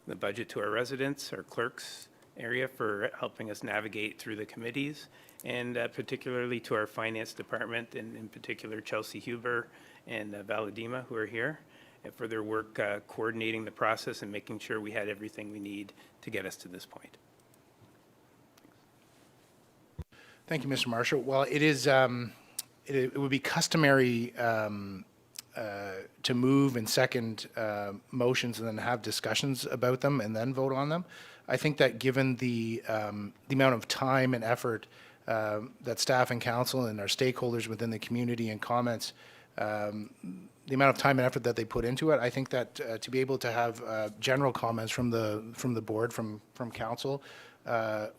the budget to our residents, our clerks area for helping us navigate through the committees, and particularly to our finance department, and in particular Chelsea Huber and Valadima, who are here, and for their work coordinating the process and making sure we had everything we need to get us to this point. Thank you, Mr. Marshall. Well, it is, it would be customary to move and second motions and then have discussions about them and then vote on them. I think that given the amount of time and effort that staff and council and our stakeholders within the community and comments, the amount of time and effort that they put into it, I think that to be able to have general comments from the board, from council,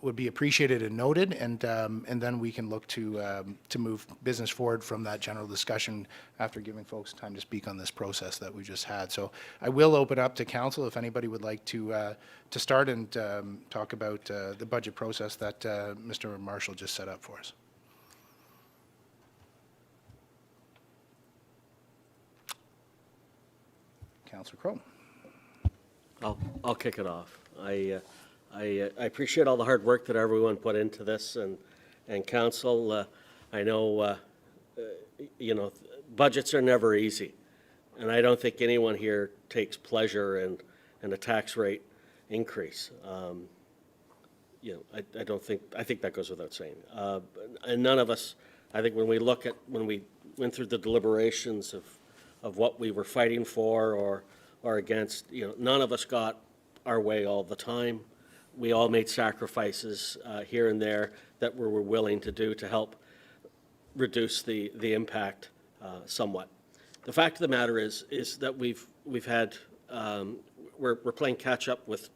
would be appreciated and noted, and then we can look to move business forward from that general discussion after giving folks time to speak on this process that we just had. So I will open up to council if anybody would like to start and talk about the budget process that Mr. Marshall just set up for us. Councillor Crowe. I'll kick it off. I appreciate all the hard work that everyone put into this, and council, I know, budgets are never easy, and I don't think anyone here takes pleasure in a tax rate increase. I think that goes without saying. And none of us, I think when we went through the deliberations of what we were fighting for or against, none of us got our way all the time. We all made sacrifices here and there that we were willing to do to help reduce the impact somewhat. The fact of the matter is that we've had, we're playing catch up with,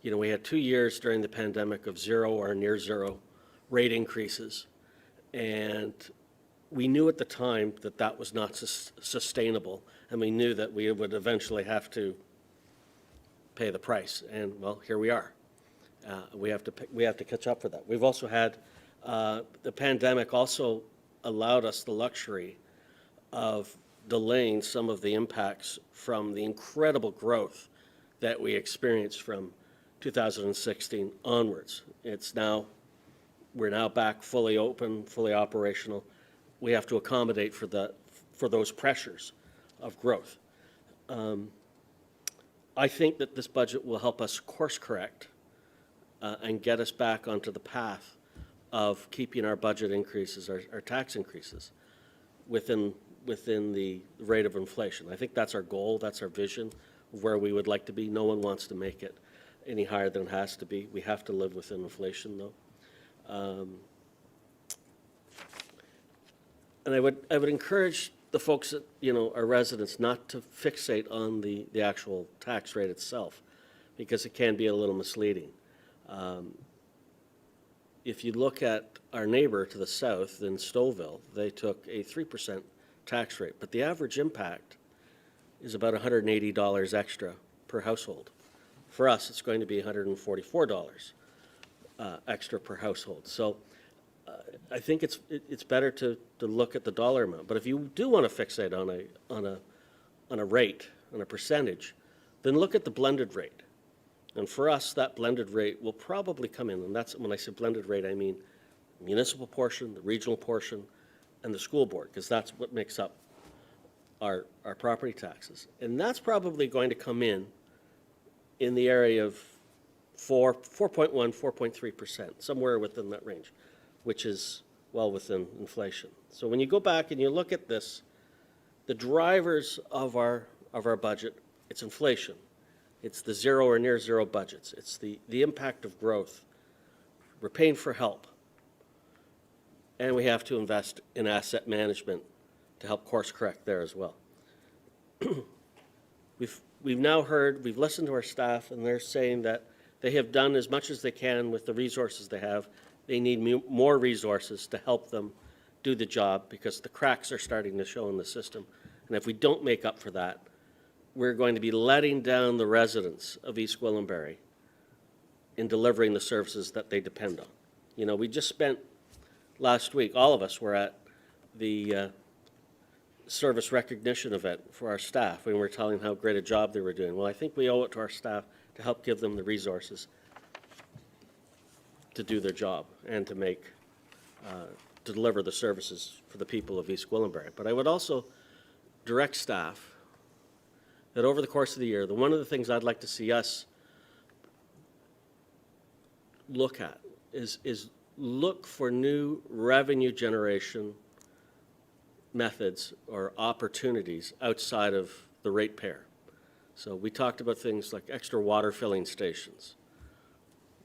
we had 2 years during the pandemic of 0 or near 0 rate increases. And we knew at the time that that was not sustainable, and we knew that we would eventually have to pay the price. And well, here we are. We have to catch up for that. We've also had, the pandemic also allowed us the luxury of delaying some of the impacts from the incredible growth that we experienced from 2016 onwards. We're now back fully open, fully operational. We have to accommodate for those pressures of growth. I think that this budget will help us course correct and get us back onto the path of keeping our budget increases, our tax increases, within the rate of inflation. I think that's our goal, that's our vision of where we would like to be. No one wants to make it any higher than it has to be. We have to live within inflation, though. And I would encourage the folks that, our residents, not to fixate on the actual tax rate itself, because it can be a little misleading. If you look at our neighbor to the south in Stouffville, they took a 3% tax rate, but the average impact is about $180 extra per household. For us, it's going to be $144 extra per household. So I think it's better to look at the dollar amount. But if you do want to fixate on a rate, on a percentage, then look at the blended rate. And for us, that blended rate will probably come in, and that's, when I say blended rate, I mean municipal portion, the regional portion, and the school board, because that's what makes up our property taxes. And that's probably going to come in the area of 4.1, 4.3%, somewhere within that range, which is well within inflation. So when you go back and you look at this, the drivers of our budget, it's inflation. It's the 0 or near 0 budgets. It's the impact of growth. We're paying for help. And we have to invest in asset management to help course correct there as well. We've now heard, we've listened to our staff, and they're saying that they have done as much as they can with the resources they have. They need more resources to help them do the job, because the cracks are starting to show in the system. And if we don't make up for that, we're going to be letting down the residents of East Gwillimbury in delivering the services that they depend on. We just spent last week, all of us were at the service recognition event for our staff, and we were telling how great a job they were doing. Well, I think we owe it to our staff to help give them the resources to do their job and to deliver the services for the people of East Gwillimbury. But I would also direct staff that over the course of the year, one of the things I'd like to see us look at is look for new revenue generation methods or opportunities outside of the ratepayer. So we talked about things like extra water filling stations.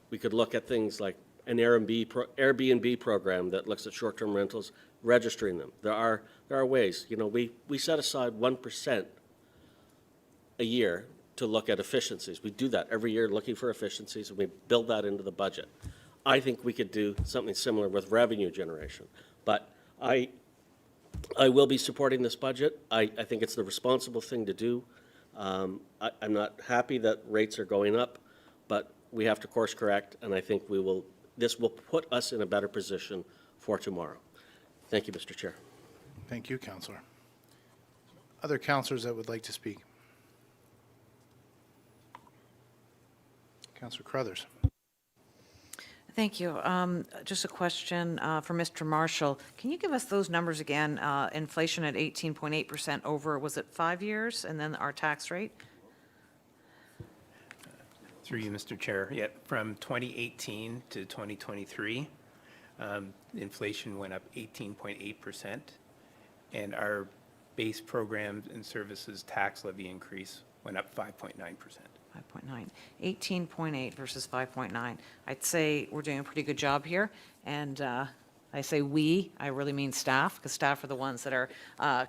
We could look at things like an Airbnb program that looks at short-term rentals, registering them. There are ways. We set aside 1% a year to look at efficiencies. We do that every year, looking for efficiencies, and we build that into the budget. I think we could do something similar with revenue generation. But I will be supporting this budget. I think it's the responsible thing to do. I'm not happy that rates are going up, but we have to course correct, and I think this will put us in a better position for tomorrow. Thank you, Mr. Chair. Thank you, Councillor. Other councillors that would like to speak? Councillor Crothers. Thank you. Just a question for Mr. Marshall. Can you give us those numbers again? Inflation at 18.8% over, was it 5 years? And then our tax rate? Through you, Mr. Chair. Yeah, from 2018 to 2023, inflation went up 18.8%, and our base programs and services tax levy increase went up 5.9%. 5.9, 18.8 versus 5.9. I'd say we're doing a pretty good job here, and I say we, I really mean staff, because staff are the ones that are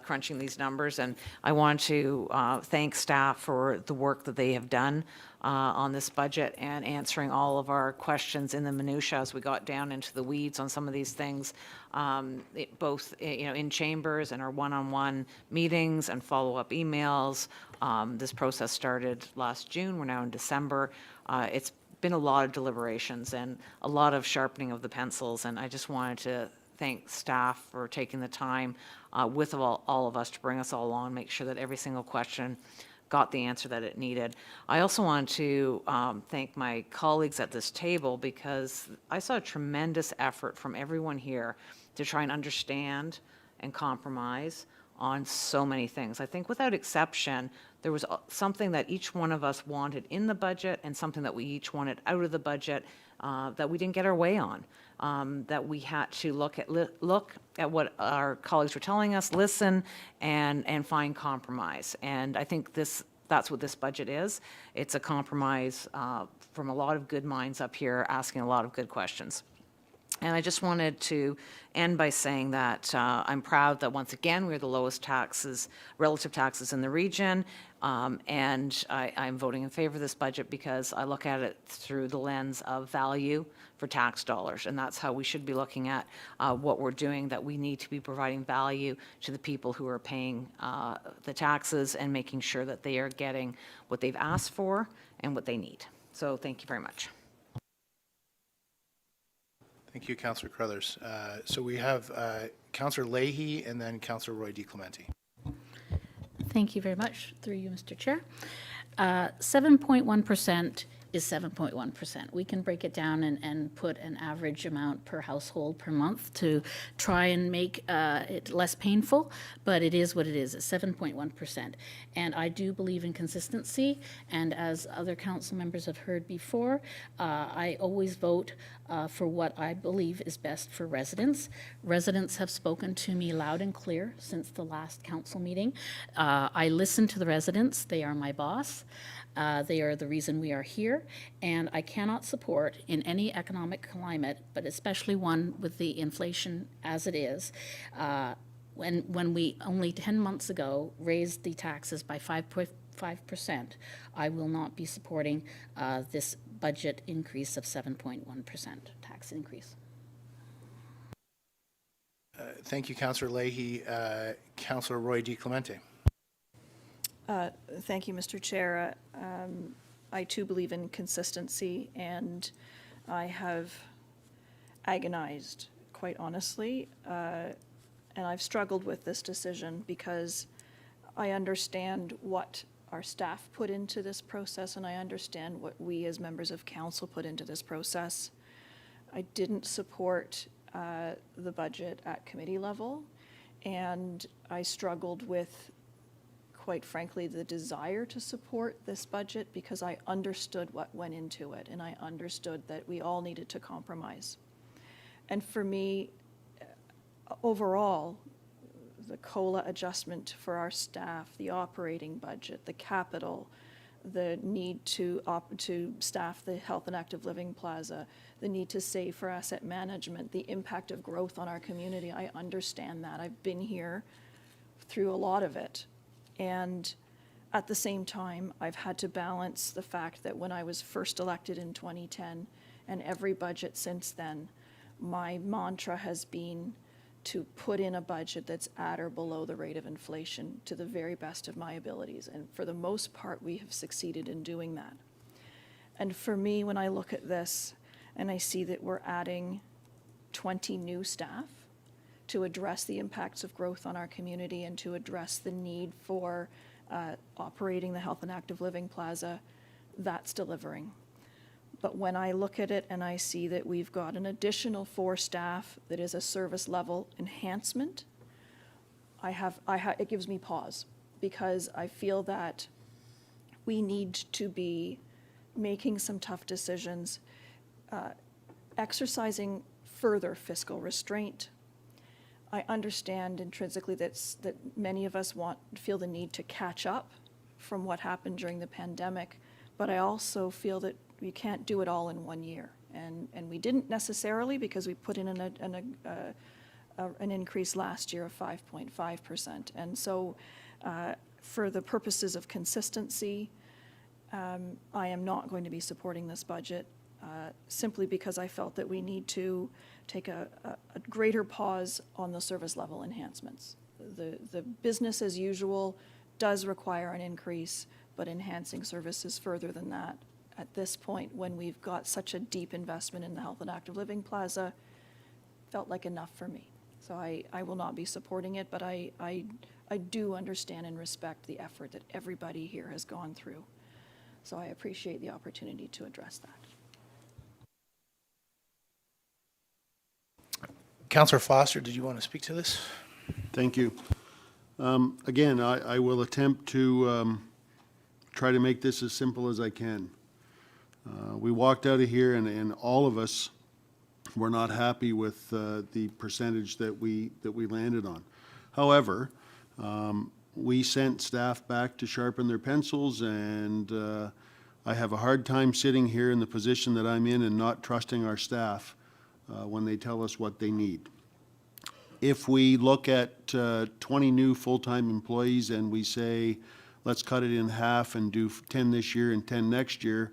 crunching these numbers, and I want to thank staff for the work that they have done on this budget and answering all of our questions in the minutia as we got down into the weeds on some of these things, both in chambers and our one-on-one meetings and follow-up emails. This process started last June. We're now in December. It's been a lot of deliberations and a lot of sharpening of the pencils, and I just wanted to thank staff for taking the time with all of us to bring us all along, make sure that every single question got the answer that it needed. I also want to thank my colleagues at this table, because I saw a tremendous effort from everyone here to try and understand and compromise on so many things. I think without exception, there was something that each one of us wanted in the budget and something that we each wanted out of the budget that we didn't get our way on, that we had to look at what our colleagues were telling us, listen, and find compromise. And I think that's what this budget is. It's a compromise from a lot of good minds up here asking a lot of good questions. And I just wanted to end by saying that I'm proud that once again we're the lowest relative taxes in the region, and I'm voting in favor of this budget because I look at it through the lens of value for tax dollars, and that's how we should be looking at what we're doing, that we need to be providing value to the people who are paying the taxes and making sure that they are getting what they've asked for and what they need. So thank you very much. Thank you, Councillor Crothers. So we have Councillor Leahy and then Councillor Roy DeClemente. Thank you very much, through you, Mr. Chair. 7.1% is 7.1%. We can break it down and put an average amount per household per month to try and make it less painful, but it is what it is. It's 7.1%. And I do believe in consistency, and as other council members have heard before, I always vote for what I believe is best for residents. Residents have spoken to me loud and clear since the last council meeting. I listen to the residents. They are my boss. They are the reason we are here, and I cannot support in any economic climate, but especially one with the inflation as it is, when we only 10 months ago raised the taxes by 5%, I will not be supporting this budget increase of 7.1% tax increase. Thank you, Councillor Leahy. Councillor Roy DeClemente. Thank you, Mr. Chair. I too believe in consistency, and I have agonized, quite honestly, and I've struggled with this decision because I understand what our staff put into this process, and I understand what we as members of council put into this process. I didn't support the budget at committee level, and I struggled with, quite frankly, the desire to support this budget because I understood what went into it, and I understood that we all needed to compromise. And for me, overall, the COLA adjustment for our staff, the operating budget, the capital, the need to staff the health and active living plaza, the need to save for asset management, the impact of growth on our community, I understand that. I've been here through a lot of it. And at the same time, I've had to balance the fact that when I was first elected in 2010 and every budget since then, my mantra has been to put in a budget that's at or below the rate of inflation to the very best of my abilities. And for the most part, we have succeeded in doing that. And for me, when I look at this and I see that we're adding 20 new staff to address the impacts of growth on our community and to address the need for operating the health and active living plaza, that's delivering. But when I look at it and I see that we've got an additional 4 staff that is a service level enhancement, it gives me pause, because I feel that we need to be making some tough decisions, exercising further fiscal restraint. I understand intrinsically that many of us feel the need to catch up from what happened during the pandemic, but I also feel that we can't do it all in 1 year. And we didn't necessarily, because we put in an increase last year of 5.5%. And so for the purposes of consistency, I am not going to be supporting this budget simply because I felt that we need to take a greater pause on the service level enhancements. The business as usual does require an increase, but enhancing services further than that at this point, when we've got such a deep investment in the Health and Active Living Plaza, felt like enough for me. So I will not be supporting it, but I do understand and respect the effort that everybody here has gone through. So I appreciate the opportunity to address that. Councillor Foster, did you want to speak to this? Thank you. Again, I will attempt to try to make this as simple as I can. We walked out of here and all of us were not happy with the percentage that we landed on. However, we sent staff back to sharpen their pencils, and I have a hard time sitting here in the position that I'm in and not trusting our staff when they tell us what they need. If we look at 20 new full-time employees and we say, let's cut it in half and do 10 this year and 10 next year,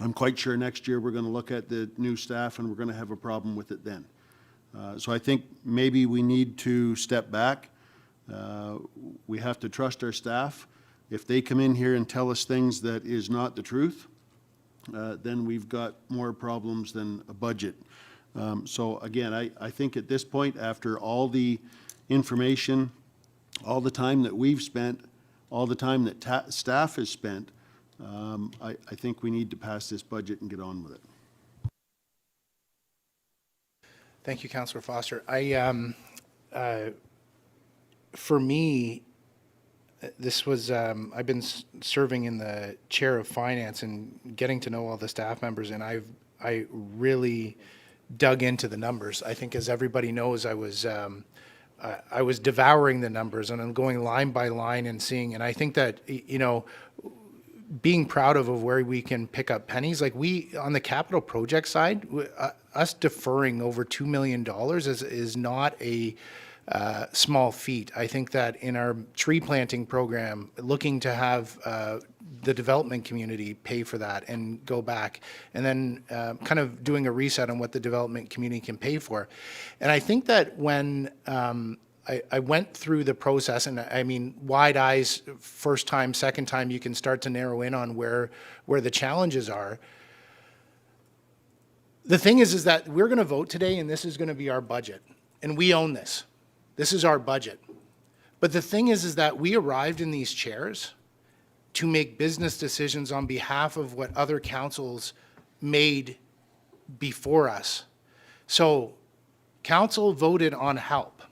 I'm quite sure next year we're going to look at the new staff and we're going to have a problem with it then. So I think maybe we need to step back. We have to trust our staff. If they come in here and tell us things that is not the truth, then we've got more problems than a budget. So again, I think at this point, after all the information, all the time that we've spent, all the time that staff has spent, I think we need to pass this budget and get on with it. Thank you, Councillor Foster. For me, this was, I've been serving in the chair of finance and getting to know all the staff members, and I really dug into the numbers. I think, as everybody knows, I was devouring the numbers, and I'm going line by line and seeing, and I think that, you know, being proud of where we can pick up pennies, like we, on the capital project side, us deferring over $2 million is not a small feat. I think that in our tree planting program, looking to have the development community pay for that and go back, and then kind of doing a reset on what the development community can pay for. And I think that when I went through the process, and I mean, wide eyes, first time, second time, you can start to narrow in on where the challenges are. The thing is that we're going to vote today, and this is going to be our budget, and we own this. This is our budget. But the thing is that we arrived in these chairs to make business decisions on behalf of what other councils made before us. So council voted on help.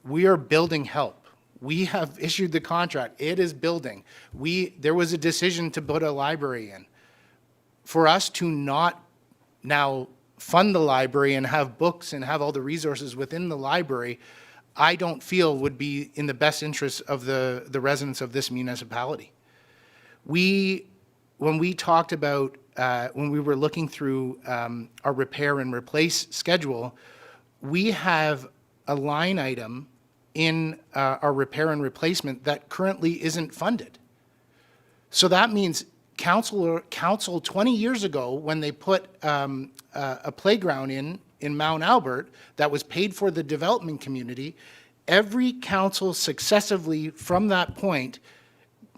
We are building help. We have issued the contract. It is building. There was a decision to put a library in. For us to not now fund the library and have books and have all the resources within the library, I don't feel would be in the best interest of the residents of this municipality. When we talked about, when we were looking through our repair and replace schedule, we have a line item in our repair and replacement that currently isn't funded. So that means council 20 years ago, when they put a playground in Mount Albert that was paid for the development community, every council successively from that point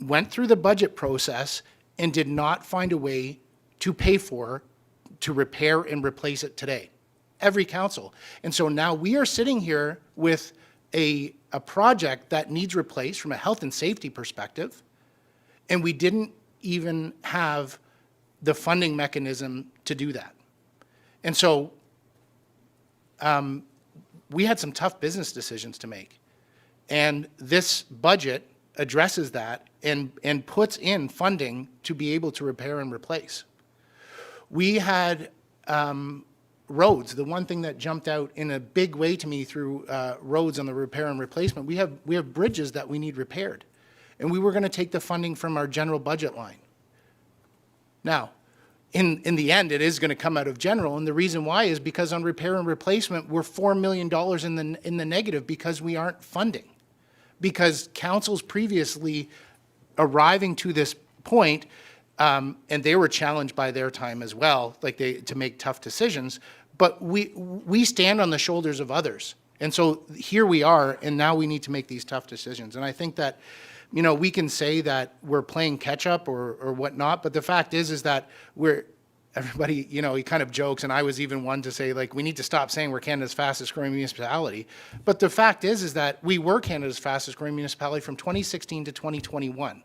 went through the budget process and did not find a way to pay for, to repair and replace it today. Every council. And so now we are sitting here with a project that needs replaced from a health and safety perspective, and we didn't even have the funding mechanism to do that. And so we had some tough business decisions to make. And this budget addresses that and puts in funding to be able to repair and replace. We had roads. The one thing that jumped out in a big way to me through roads on the repair and replacement, we have bridges that we need repaired. and we were going to take the funding from our general budget line. Now, in the end, it is going to come out of general, and the reason why is because on repair and replacement, we're $4 million in the negative because we aren't funding. Because councils previously arriving to this point, and they were challenged by their time as well, like to make tough decisions, but we stand on the shoulders of others. And so here we are, and now we need to make these tough decisions. And I think that, you know, we can say that we're playing catch up or whatnot, but the fact is that everybody, you know, he kind of jokes, and I was even one to say, like, we need to stop saying we're Canada's fastest growing municipality. But the fact is that we were Canada's fastest growing municipality from 2016 to 2021.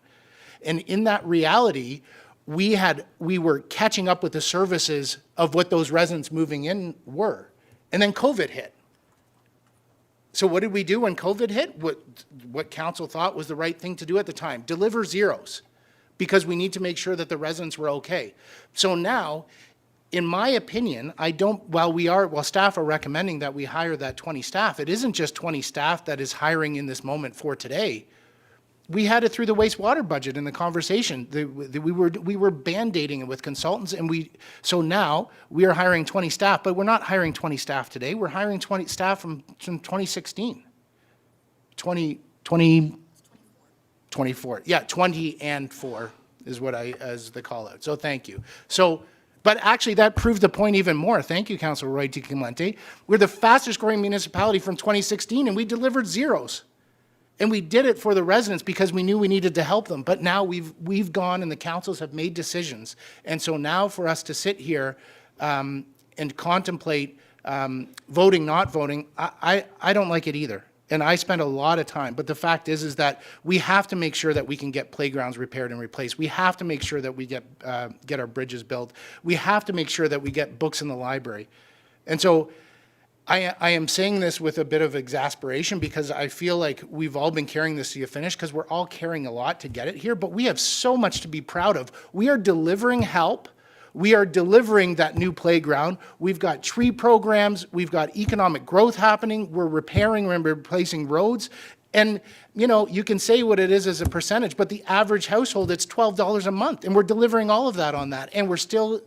And in that reality, we were catching up with the services of what those residents moving in were. And then COVID hit. So what did we do when COVID hit? What council thought was the right thing to do at the time? Deliver zeros, because we need to make sure that the residents were okay. So now, in my opinion, while staff are recommending that we hire that 20 staff, it isn't just 20 staff that is hiring in this moment for today. We had it through the wastewater budget in the conversation. We were band-aiding it with consultants, and so now we are hiring 20 staff, but we're not hiring 20 staff today. We're hiring 20 staff from 2016. 24. Yeah, 20 and 4 is as the call out. So thank you. So, but actually that proved the point even more. Thank you, Councilor Roy T. Clemente. We're the fastest growing municipality from 2016, and we delivered zeros. And we did it for the residents because we knew we needed to help them. But now we've gone and the councils have made decisions. And so now for us to sit here and contemplate voting, not voting, I don't like it either. And I spend a lot of time. But the fact is that we have to make sure that we can get playgrounds repaired and replaced. We have to make sure that we get our bridges built. We have to make sure that we get books in the library. And so I am saying this with a bit of exasperation because I feel like we've all been carrying this to the finish because we're all carrying a lot to get it here, but we have so much to be proud of. We are delivering help. We are delivering that new playground. We've got tree programs. We've got economic growth happening. We're repairing and replacing roads. And, you know, you can say what it is as a percentage, but the average household, it's $12 a month. And we're delivering all of that on that. And we're still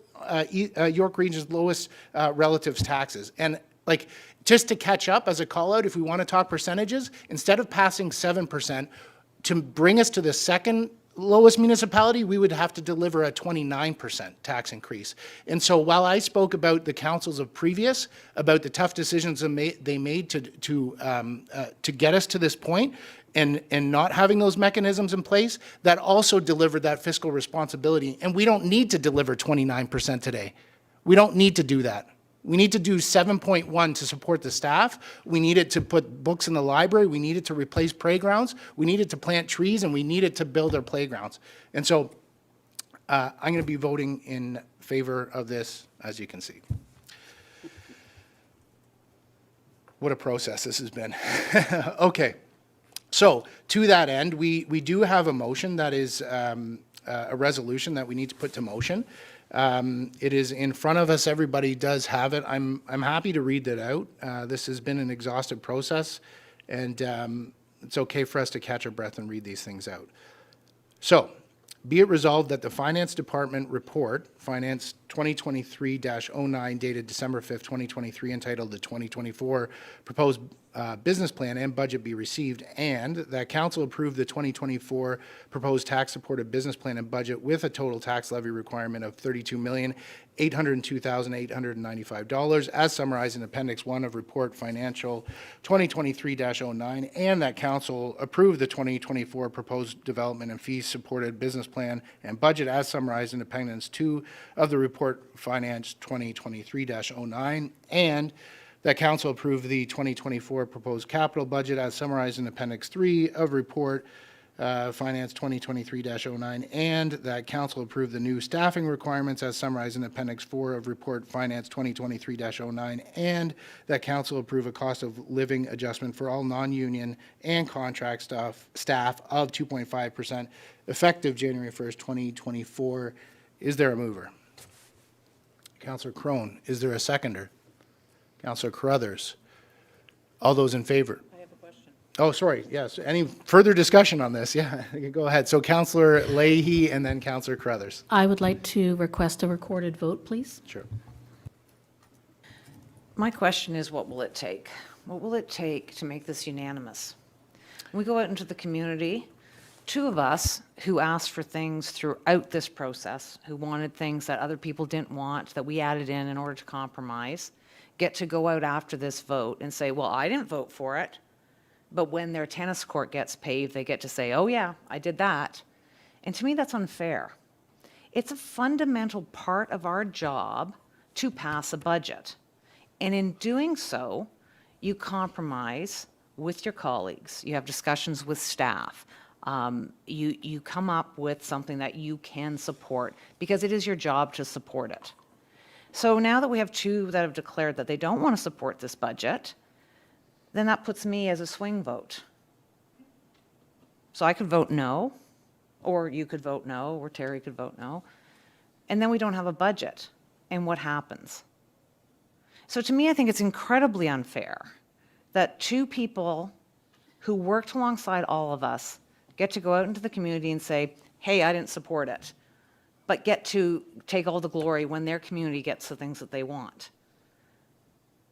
York Region's lowest relatives taxes. And like, just to catch up as a call out, if we want to talk percentages, instead of passing 7%, to bring us to the second lowest municipality, we would have to deliver a 29% tax increase. And so while I spoke about the councils of previous, about the tough decisions they made to get us to this point, and not having those mechanisms in place, that also delivered that fiscal responsibility. And we don't need to deliver 29% today. We don't need to do that. We need to do 7.1 to support the staff. We needed to put books in the library. We needed to replace playgrounds. We needed to plant trees, and we needed to build our playgrounds. And so I'm going to be voting in favor of this, as you can see. What a process this has been. Okay. So to that end, we do have a motion that is a resolution that we need to put to motion. It is in front of us. Everybody does have it. I'm happy to read that out. This has been an exhaustive process, and it's okay for us to catch our breath and read these things out. So, be it resolved that the Finance Department report, Finance 2023-09, dated December 5th, 2023, entitled the 2024 Proposed Business Plan and Budget be received, and that Council approve the 2024 Proposed Tax-Supported Business Plan and Budget with a total tax levy requirement of $32,802,895, as summarized in Appendix 1 of Report Financial 2023-09, and that Council approve the 2024 Proposed Development and Fee-Supported Business Plan and Budget, as summarized in Appendix 2 of the Report Finance 2023-09, and that Council approve the 2024 proposed capital budget as summarized in Appendix 3 of Report Finance 2023-09, and that Council approve the new staffing requirements as summarized in Appendix 4 of Report Finance 2023-09, and that Council approve a cost of living adjustment for all non-union and contract staff of 2.5% effective January 1st, 2024. Is there a mover? Councillor Crone. Is there a seconder? Councillor Carruthers. All those in favor? I have a question. Oh, sorry, yes. Any further discussion on this? Yeah, go ahead. So Councillor Leahy and then Councillor Carruthers. I would like to request a recorded vote, please. Sure. My question is, what will it take? What will it take to make this unanimous? We go out into the community, two of us who asked for things throughout this process, who wanted things that other people didn't want, that we added in order to compromise, get to go out after this vote and say, well, I didn't vote for it. But when their tennis court gets paved, they get to say, oh yeah, I did that. And to me, that's unfair. It's a fundamental part of our job to pass a budget. And in doing so, you compromise with your colleagues. You have discussions with staff. You come up with something that you can support because it is your job to support it. So now that we have two that have declared that they don't want to support this budget, then that puts me as a swing vote. So I could vote no, or you could vote no, or Terry could vote no, and then we don't have a budget. And what happens? So to me, I think it's incredibly unfair that two people who worked alongside all of us get to go out into the community and say, hey, I didn't support it, but get to take all the glory when their community gets the things that they want.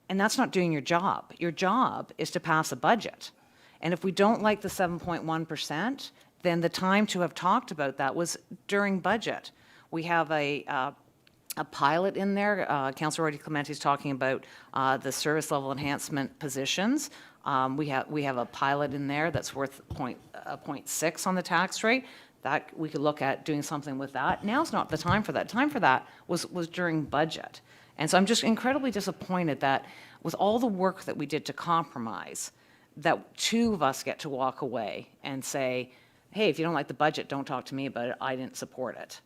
And that's not doing your job. Your job is to pass a budget. And if we don't like the 7.1%, then the time to have talked about that was during budget. We have a pilot in there. Councillor Clemente is talking about the service level enhancement positions. We have a pilot in there that's worth 0.6 on the tax rate. That we could look at doing something with that. Now's not the time for that. Time for that was during budget. And so I'm just incredibly disappointed that with all the work that we did to compromise, that two of us get to walk away and say, hey, if you don't like the budget, don't talk to me about it. I didn't support it.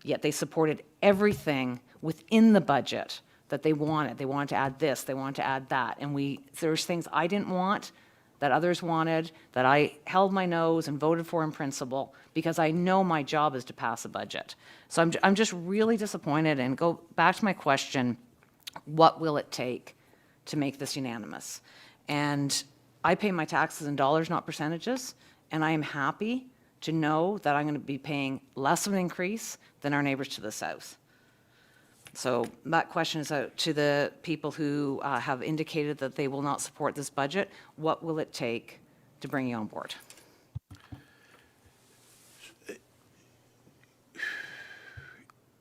Yet they supported everything within the budget that they wanted. They wanted to add this, they wanted to add that. And there's things I didn't want that others wanted, that I held my nose and voted for in principle because I know my job is to pass a budget. So I'm just really disappointed, and go back to my question, what will it take to make this unanimous? And I pay my taxes in dollars, not percentages, and I am happy to know that I'm going to be paying less of an increase than our neighbors to the south. So that question is out to the people who have indicated that they will not support this budget. What will it take to bring you on board?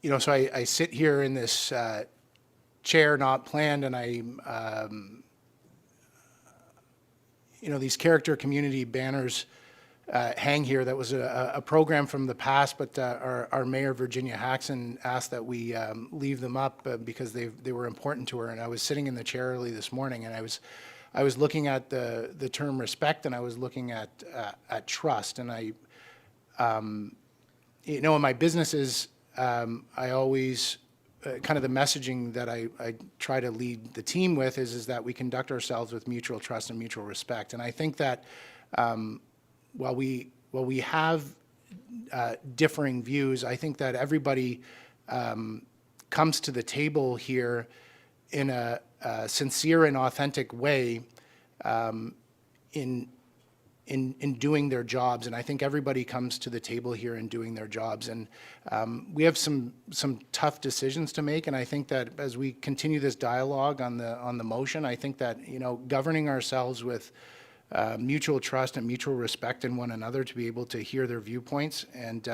You know, so I sit here in this chair not planned, and you know, these character community banners hang here. That was a program from the past, but our mayor, Virginia Haxon, asked that we leave them up because they were important to her. And I was sitting in the chair early this morning, and I was looking at the term respect, and I was looking at trust. And you know, in my businesses, I always kind of the messaging that I try to lead the team with is that we conduct ourselves with mutual trust and mutual respect. And I think that while we have differing views, I think that everybody comes to the table here in a sincere and authentic way in doing their jobs. And I think everybody comes to the table here in doing their jobs. And we have some tough decisions to make. And I think that as we continue this dialogue on the motion, I think that, you know, governing ourselves with mutual trust and mutual respect in one another to be able to hear their viewpoints and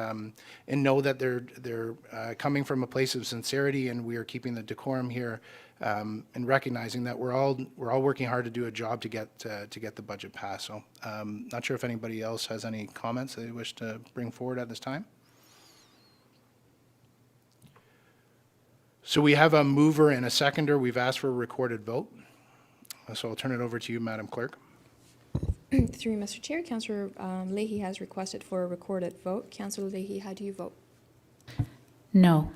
know that they're coming from a place of sincerity, and we are keeping the decorum here, and recognizing that we're all working hard to do a job to get the budget passed. So not sure if anybody else has any comments they wish to bring forward at this time. So we have a mover and a seconder. We've asked for a recorded vote. So I'll turn it over to you, Madam Clerk. Through you, Mr. Chair, Councillor Leahy has requested for a recorded vote. Councillor Leahy, how do you vote? No.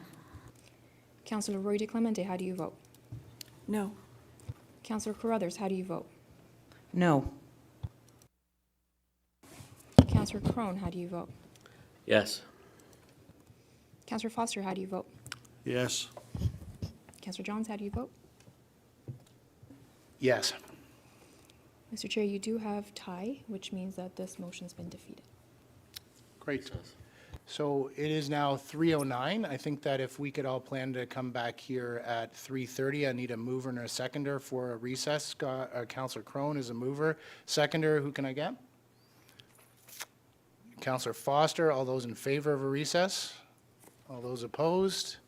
Councillor Roy DeClemente, how do you vote? No. Councillor Carruthers, how do you vote? No. Councillor Crone, how do you vote? Yes. Councillor Foster, how do you vote? Yes. Councillor Johns, how do you vote? Yes. Mr. Chair, you do have tie, which means that this motion's been defeated. Great. So it is now 3:09. I think that if we could all plan to come back here at 3:30, I need a mover and a seconder for a recess. Councillor Crone is a mover. Seconder, who can I get? Councillor Foster, all those in favor of a recess? All those opposed?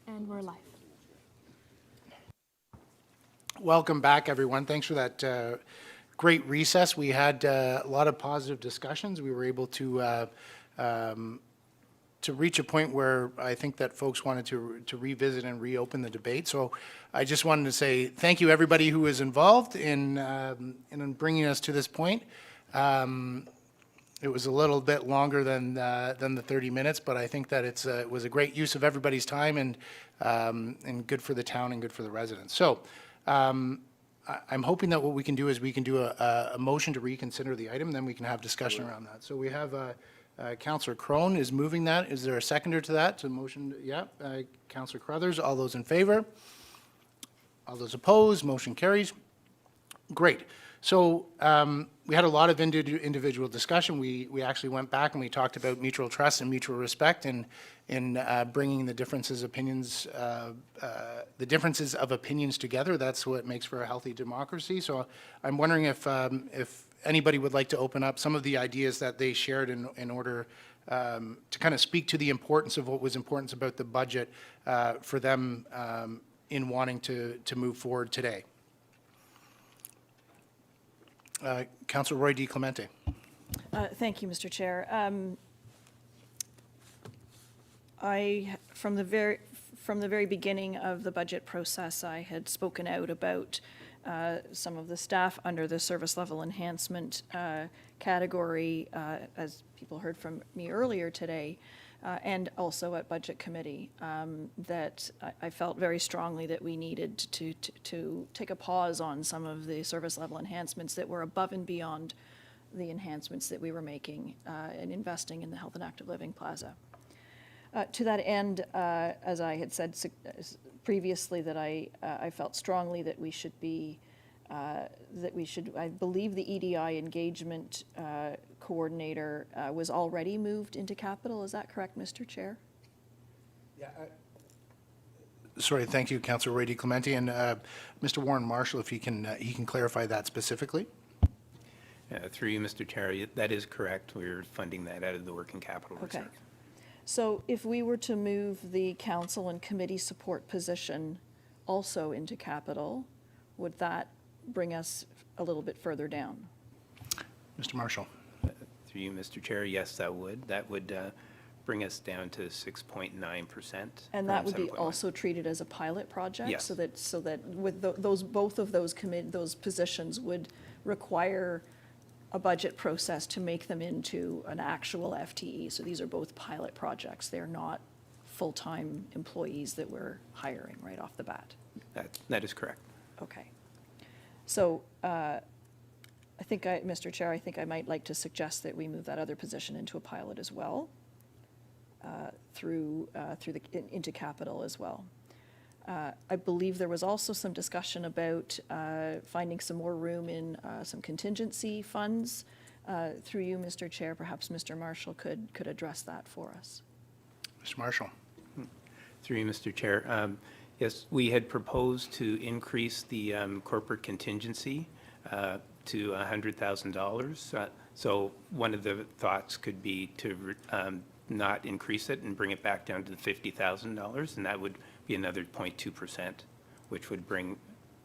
And we're live. Welcome back, everyone. Thanks for that great recess. We had a lot of positive discussions. We were able to reach a point where I think that folks wanted to revisit and reopen the debate. So I just wanted to say thank you, everybody who was involved in bringing us to this point. It was a little bit longer than the 30 minutes, but I think that it was a great use of everybody's time and good for the town and good for the residents. So I'm hoping that what we can do is we can do a motion to reconsider the item, then we can have discussion around that. So we have Councillor Crone is moving that. Is there a seconder to that, to the motion? Yeah, Councillor Crothers. All those in favor? All those opposed? Motion carries. Great. So we had a lot of individual discussion. We actually went back and we talked about mutual trust and mutual respect and in bringing the differences of opinions together. That's what makes for a healthy democracy. So I'm wondering if anybody would like to open up some of the ideas that they shared in order to kind of speak to the importance of what was important about the budget for them in wanting to move forward today. Councillor Roy D. Clemente. Thank you, Mr. Chair. From the very beginning of the budget process, I had spoken out about some of the staff under the service level enhancement category, as people heard from me earlier today, and also at Budget Committee, that I felt very strongly that we needed to take a pause on some of the service level enhancements that were above and beyond the enhancements that we were making and investing in the Health and Active Living Plaza. To that end, as I had said previously, that I felt strongly that we should be, I believe the EDI engagement coordinator was already moved into capital. Is that correct, Mr. Chair? Yeah. Sorry, thank you, Councillor Roy D. Clemente, and Mr. Warren Marshall, if he can clarify that specifically. Through you, Mr. Chair, that is correct. We're funding that out of the working capital reserve. Okay. So if we were to move the council and committee support position also into capital, would that bring us a little bit further down? Mr. Marshall. Through you, Mr. Chair, yes, that would. That would bring us down to 6.9%. And that would be also treated as a pilot project? Yes. So that with both of those those positions would require a budget process to make them into an actual FTE. So these are both pilot projects. They're not full-time employees that we're hiring right off the bat. That is correct. Okay. So I think, Mr. Chair, I think I might like to suggest that we move that other position into a pilot as well, into capital as well. I believe there was also some discussion about finding some more room in some contingency funds. Through you, Mr. Chair, perhaps Mr. Marshall could address that for us. Mr. Marshall. Through you, Mr. Chair. Yes, we had proposed to increase the corporate contingency to $100,000. So one of the thoughts could be to not increase it and bring it back down to the $50,000, and that would be another 0.2%, which would bring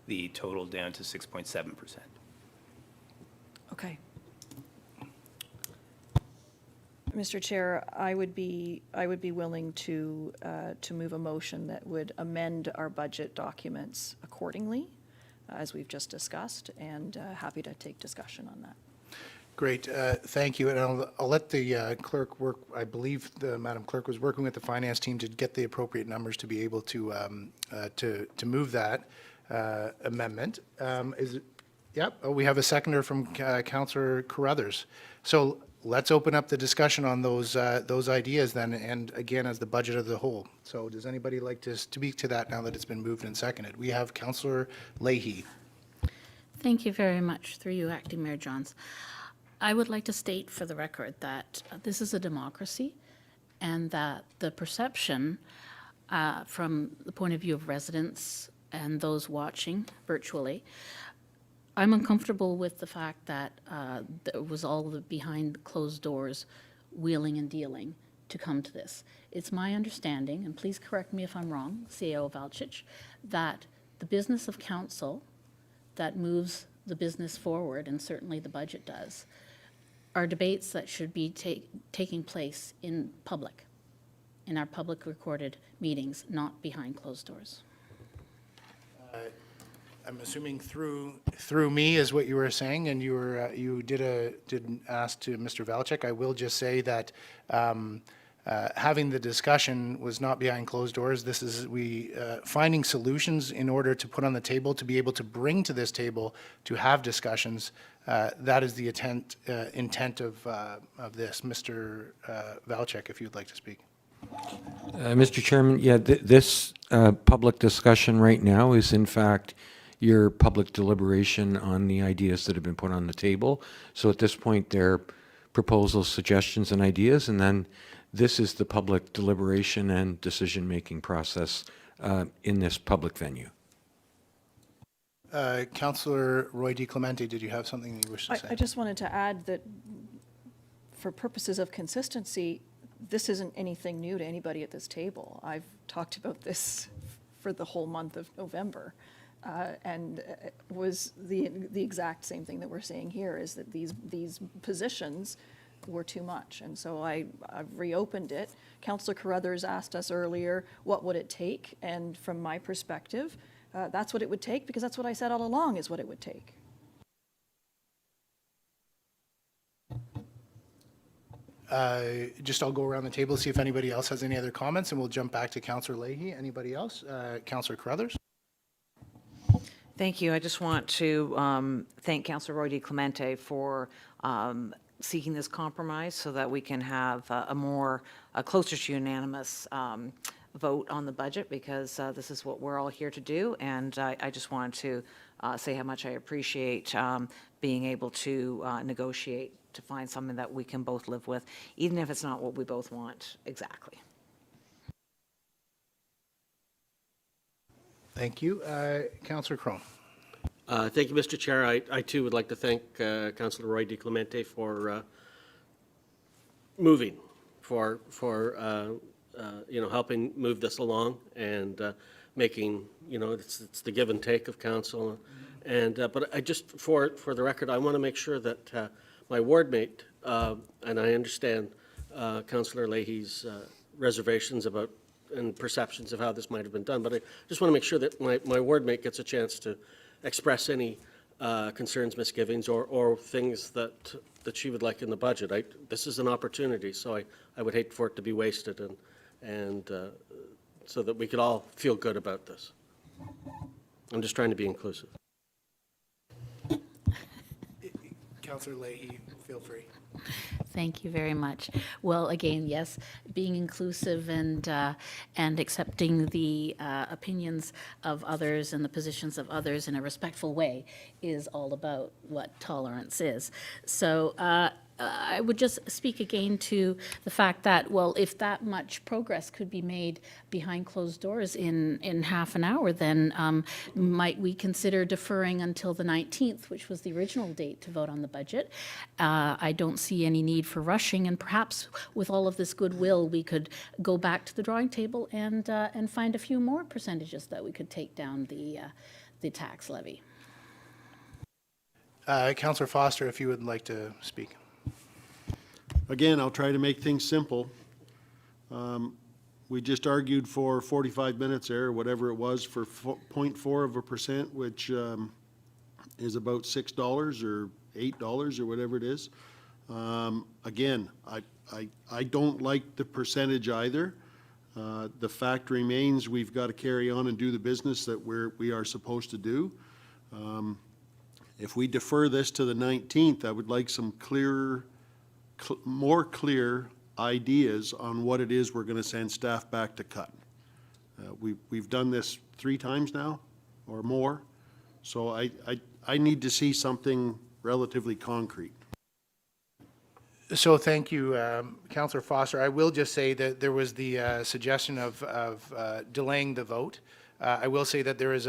the total down to 6.7%. Okay. Mr. Chair, I would be willing to move a motion that would amend our budget documents accordingly, as we've just discussed, and happy to take discussion on that. Great, thank you. And I'll let the clerk work. I believe the Madam Clerk was working with the finance team to get the appropriate numbers to be able to move that amendment. Is it? Yep. Oh, we have a seconder from Councillor Carruthers. So let's open up the discussion on those ideas then, and again as the budget of the whole. So does anybody like to speak to that now that it's been moved and seconded? We have Councillor Leahy. Thank you very much. Through you, Acting Mayor Johns. I would like to state for the record that this is a democracy and that the perception from the point of view of residents and those watching virtually, I'm uncomfortable with the fact that there was all the behind closed doors wheeling and dealing to come to this. It's my understanding, and please correct me if I'm wrong, CAO Valchich, that the business of council that moves the business forward, and certainly the budget does, are debates that should be taking place in public, in our public recorded meetings, not behind closed doors. I'm assuming through me is what you were saying, and you did ask to Mr. Valchik. I will just say that having the discussion was not behind closed doors. This is finding solutions in order to put on the table, to be able to bring to this table, to have discussions. That is the intent of this. Mr. Valchik, if you'd like to speak. Mr. Chairman, yeah, this public discussion right now is in fact your public deliberation on the ideas that have been put on the table. So at this point, they're proposals, suggestions, and ideas, and then this is the public deliberation and decision-making process in this public venue. Councillor Roy DiClemente, did you have something you wish to say? I just wanted to add that for purposes of consistency, this isn't anything new to anybody at this table. I've talked about this for the whole month of November. And it was the exact same thing that we're saying here, is that these positions were too much. And so I've reopened it. Councillor Carruthers asked us earlier, what would it take? And from my perspective, that's what it would take, because that's what I said all along is what it would take. I'll go around the table, see if anybody else has any other comments, and we'll jump back to Councillor Leahy. Anybody else? Councillor Carruthers? Thank you. I just want to thank Councillor Roy DiClemente for seeking this compromise so that we can have a closer to unanimous vote on the budget, because this is what we're all here to do. And I just wanted to say how much I appreciate being able to negotiate to find something that we can both live with, even if it's not what we both want exactly. Thank you. Councillor Crone. Thank you, Mr. Chair. I too would like to thank Councillor Roy DiClemente for moving, for helping move this along and making, it's the give and take of council. And but I just, for the record, I want to make sure that my ward mate, and I understand Councillor Leahy's reservations about and perceptions of how this might have been done, but I just want to make sure that my ward mate gets a chance to express any concerns, misgivings, or things that she would like in the budget. This is an opportunity, so I would hate for it to be wasted, and so that we could all feel good about this. I'm just trying to be inclusive. Councillor Leahy, feel free. Thank you very much. Well, again, yes, being inclusive and accepting the opinions of others and the positions of others in a respectful way is all about what tolerance is. So I would just speak again to the fact that, well, if that much progress could be made behind closed doors in half an hour, then might we consider deferring until the 19th, which was the original date to vote on the budget? I don't see any need for rushing, and perhaps with all of this goodwill, we could go back to the drawing table and find a few more percentages that we could take down the tax levy. Councillor Foster, if you would like to speak. Again, I'll try to make things simple. We just argued for 45 minutes there, or whatever it was, for 0.4%, which is about $6 or $8 or whatever it is. Again, I don't like the percentage either. The fact remains we've got to carry on and do the business that we are supposed to do. If we defer this to the 19th, I would like some more clear ideas on what it is we're going to send staff back to cut. We've done this 3 times now or more, so I need to see something relatively concrete. So thank you, Councillor Foster. I will just say that there was the suggestion of delaying the vote. I will say that there is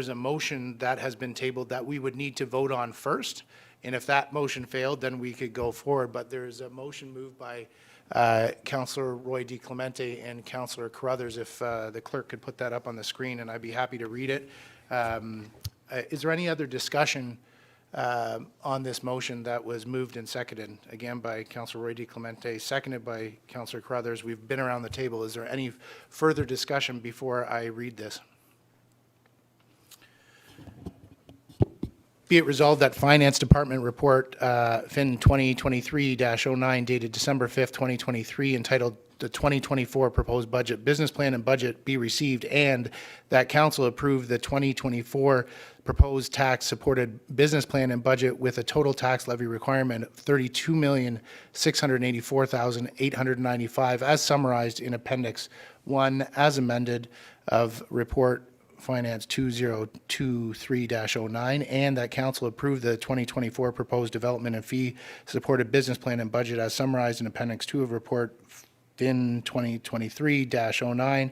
a motion that has been tabled that we would need to vote on first. And if that motion failed, then we could go forward. But there's a motion moved by Councillor Roy DiClemente and Councillor Carruthers, if the clerk could put that up on the screen, and I'd be happy to read it. Is there any other discussion on this motion that was moved and seconded, again by Councillor Roy DiClemente, seconded by Councillor Carruthers? We've been around the table. Is there any further discussion before I read this? Be it resolved that Finance Department Report FIN 2023-09 dated December 5th, 2023, entitled the 2024 Proposed Budget, Business Plan and Budget be received, and that Council approve the 2024 Proposed Tax Supported Business Plan and Budget with a total tax levy requirement of $32,684,895 as summarized in Appendix 1 as amended of Report Finance 2023-09, and that Council approve the 2024 Proposed Development and Fee Supported Business Plan and Budget as summarized in Appendix 2 of Report FIN 2023-09,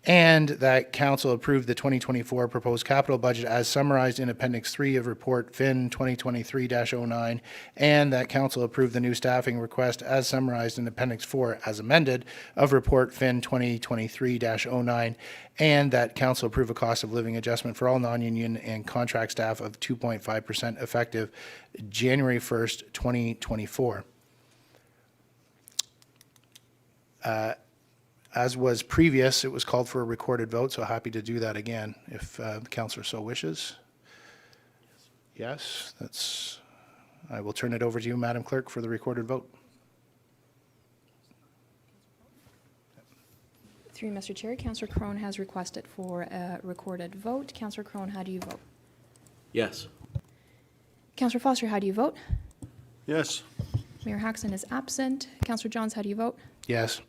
and that Council approve the 2024 Proposed Capital Budget as summarized in Appendix 3 of Report FIN 2023-09, and that Council approve the new staffing request as summarized in Appendix 4 as amended of Report FIN 2023-09, and that Council approve a cost of living adjustment for all non-union and contract staff of 2.5% effective January 1st, 2024. As was previous, it was called for a recorded vote, so happy to do that again if the councillor so wishes. Yes, that's, I will turn it over to you, Madam Clerk, for the recorded vote. Through you, Mr. Chair, Councillor Crone has requested for a recorded vote. Councillor Crone, how do you vote? Yes. Councillor Foster, how do you vote? Yes. Mayor Hackson is absent. Councillor Johns, how do you vote? Yes.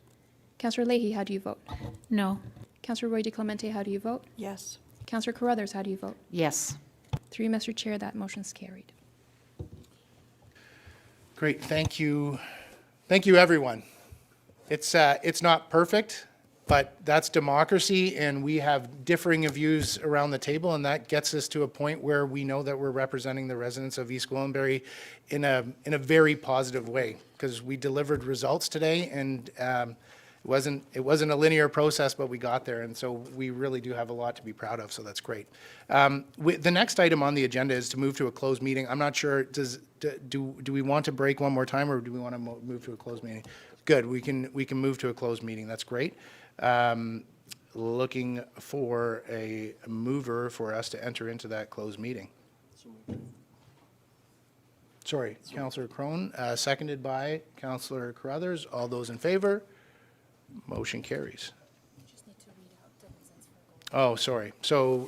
Councillor Leahy, how do you vote? No. Councillor Roy DiClemente, how do you vote? Yes. Councillor Carruthers, how do you vote? Yes. Through you, Mr. Chair, that motion's carried. Great, thank you. Thank you, everyone. It's not perfect, but that's democracy, and we have differing views around the table, and that gets us to a point where we know that we're representing the residents of East Gwillimbury in a very positive way, because we delivered results today, and it wasn't a linear process, but we got there, and so we really do have a lot to be proud of, so that's great. The next item on the agenda is to move to a closed meeting. I'm not sure, do we want to break one more time, or do we want to move to a closed meeting? Good, we can move to a closed meeting, that's great. Looking for a mover for us to enter into that closed meeting. Sorry, Councillor Crone, seconded by Councillor Carruthers. All those in favor? Motion carries. Oh, sorry. So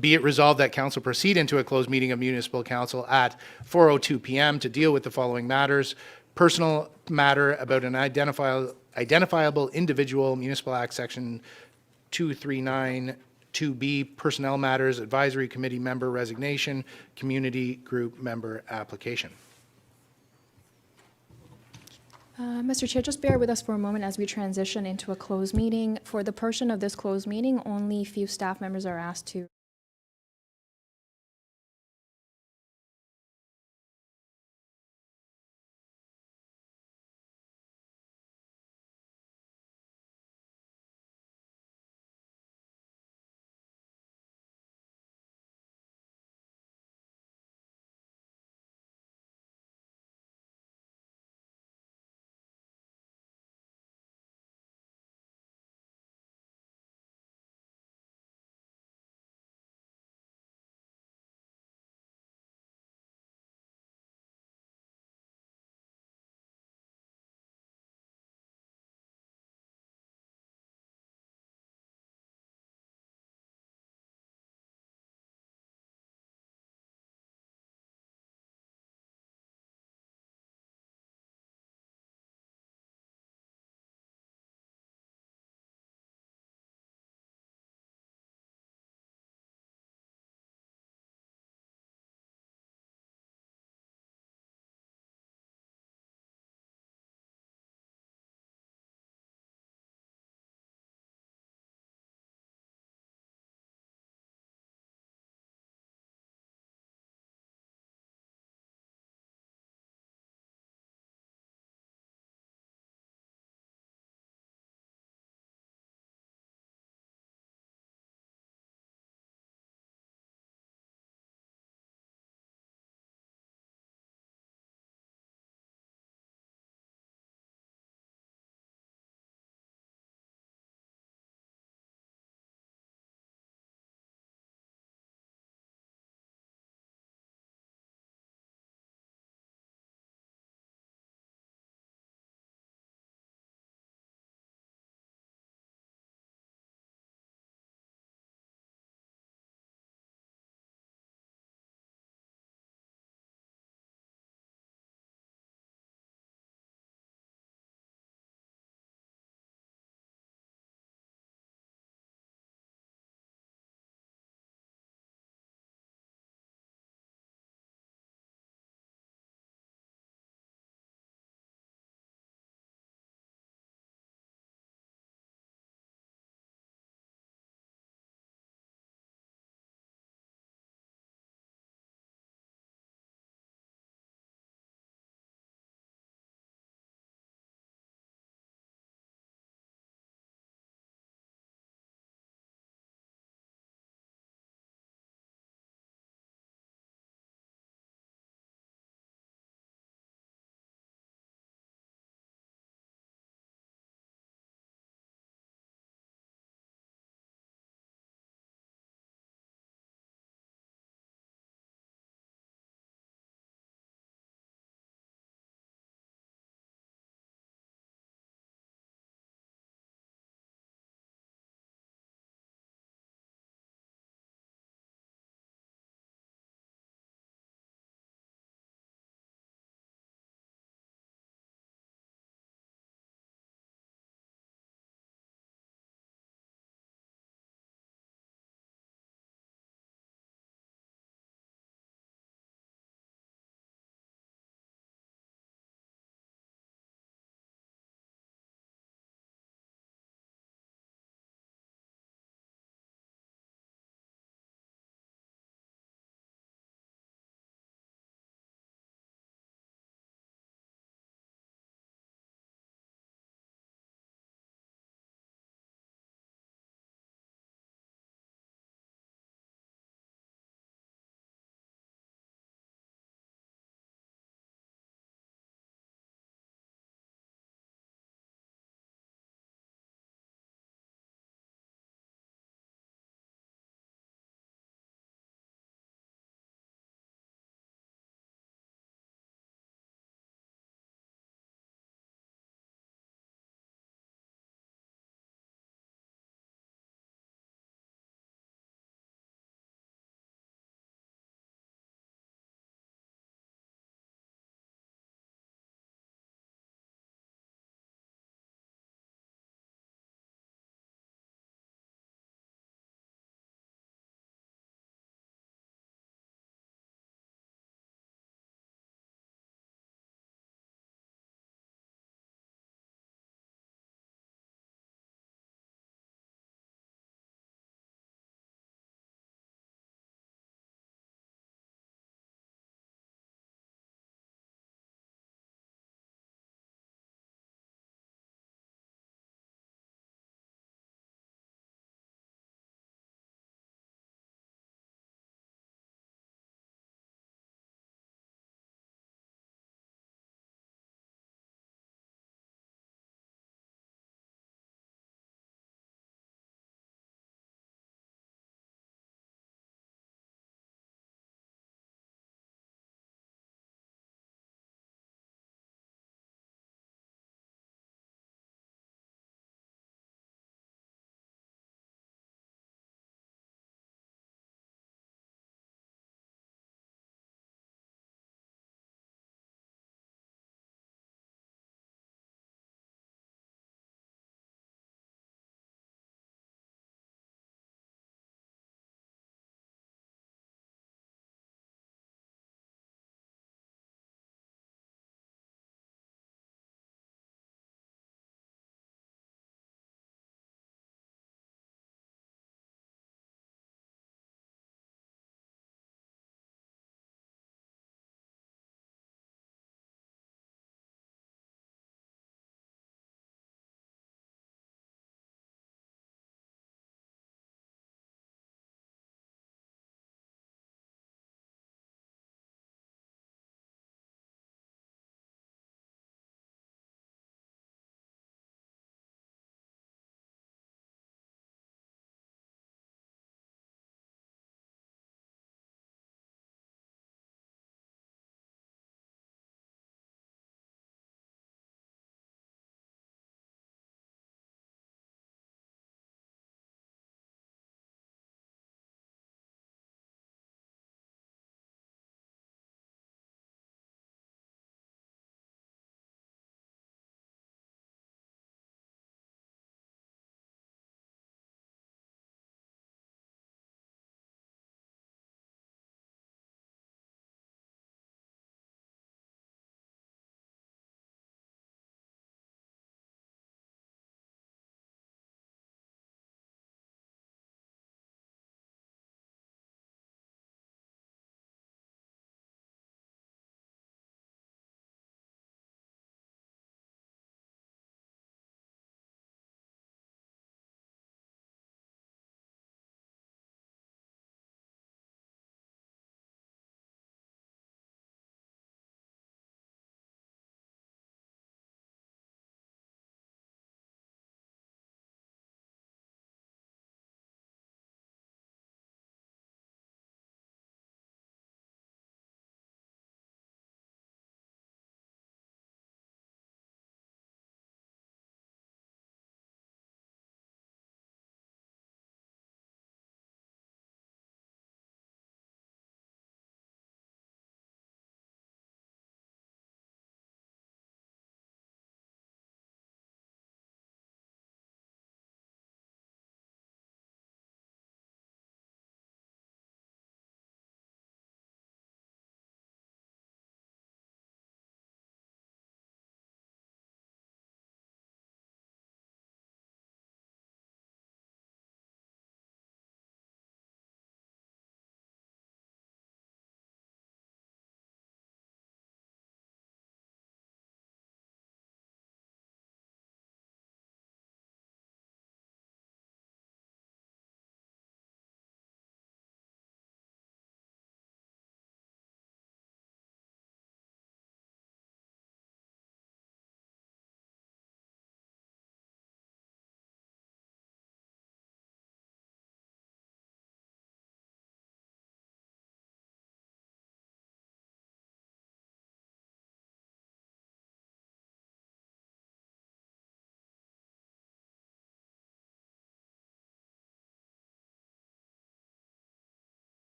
be it resolved that council proceed into a closed meeting of Municipal Council at 4:02 p.m. to deal with the following matters. Personal matter about an identifiable individual, Municipal Act Section 2392B, personnel matters, advisory committee member resignation, community group member application. Mr. Chair, just bear with us for a moment as we transition into a closed meeting. For the portion of this closed meeting, only few staff members are asked to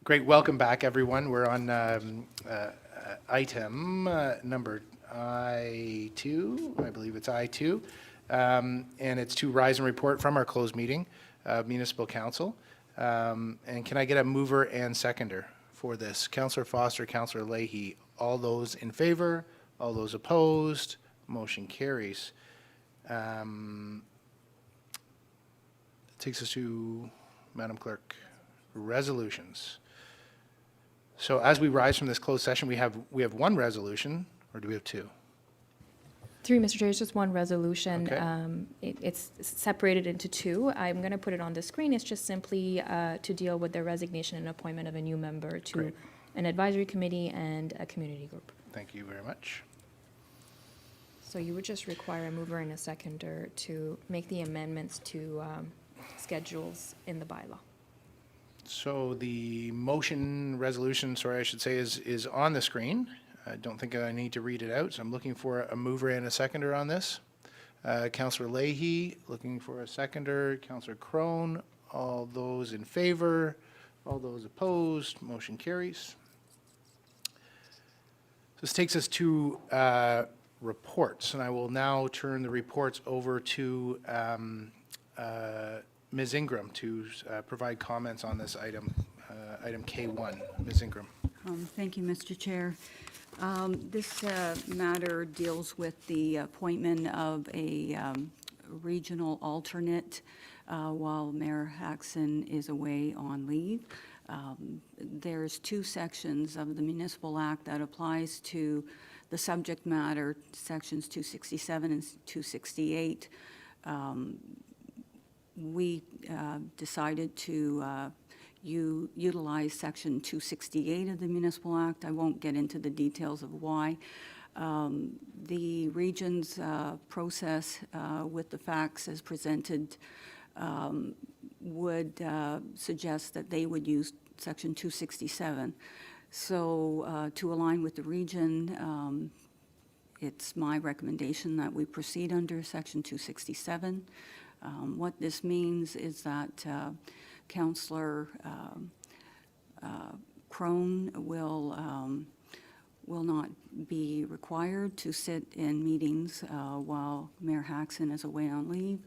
Great, welcome back, everyone. We're on item number I2, I believe it's I2, and it's to rise and report from our closed meeting, Municipal Council. And can I get a mover and seconder for this? Councillor Foster, Councillor Leahy, all those in favor, all those opposed, motion carries. Takes us to, Madam Clerk, resolutions. So as we rise from this closed session, we have one resolution, or do we have two? 3, Mr. Chair, it's just one resolution. Okay. It's separated into 2. I'm going to put it on the screen. It's just simply to deal with the resignation and appointment of a new member to Great. an advisory committee and a community group. Thank you very much. So you would just require a mover and a seconder to make the amendments to schedules in the bylaw. So the motion resolution, sorry, I should say, is on the screen. I don't think I need to read it out, so I'm looking for a mover and a seconder on this. Councillor Leahy, looking for a seconder. Councillor Crone, all those in favor, all those opposed, motion carries. This takes us to reports, and I will now turn the reports over to Ms. Ingram to provide comments on this item, item K1. Ms. Ingram. Thank you, Mr. Chair. This matter deals with the appointment of a regional alternate while Mayor Ghassan is away on leave. There's 2 sections of the Municipal Act that applies to the subject matter, sections 267 and 268. We decided to utilize Section 268 of the Municipal Act. I won't get into the details of why. The region's process with the facts as presented would suggest that they would use Section 267. So to align with the region, it's my recommendation that we proceed under Section 267. What this means is that Councillor Crone will not be required to sit in meetings while Mayor Ghassan is away on leave.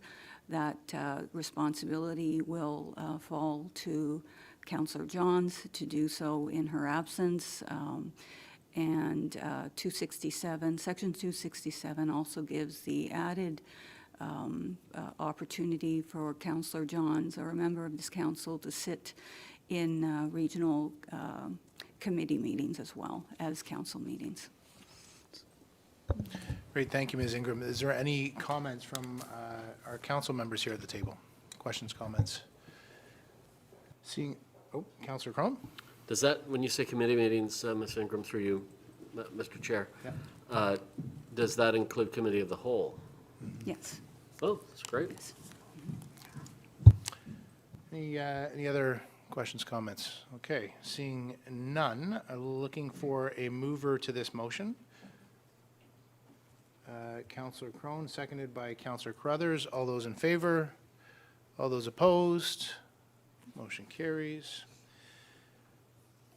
That responsibility will fall to Councillor Johns to do so in her absence. And 267, Section 267 also gives the added opportunity for Councillor Johns or a member of this council to sit in regional committee meetings as well as council meetings. Great, thank you, Ms. Ingram. Is there any comments from our council members here at the table? Questions, comments? Seeing, Councillor Crone? Does that, when you say committee meetings, Ms. Ingram, through you, Mr. Chair, does that include committee of the whole? Yes. Oh, that's great. Any other questions, comments? Okay, seeing none, looking for a mover to this motion. Councillor Crone, seconded by Councillor Carruthers. All those in favor? All those opposed? Motion carries.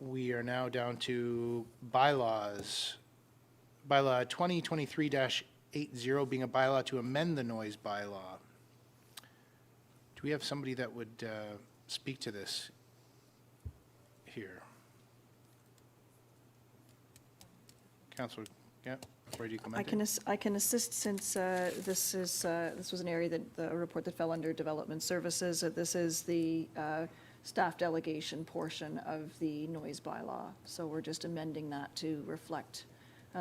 We are now down to bylaws. Bylaw 2023-80 being a bylaw to amend the noise bylaw. Do we have somebody that would speak to this here? Councillor, yeah, Roy Clemente. I can assist since this was an area that, a report that fell under Development Services. This is the staff delegation portion of the noise bylaw. So we're just amending that to reflect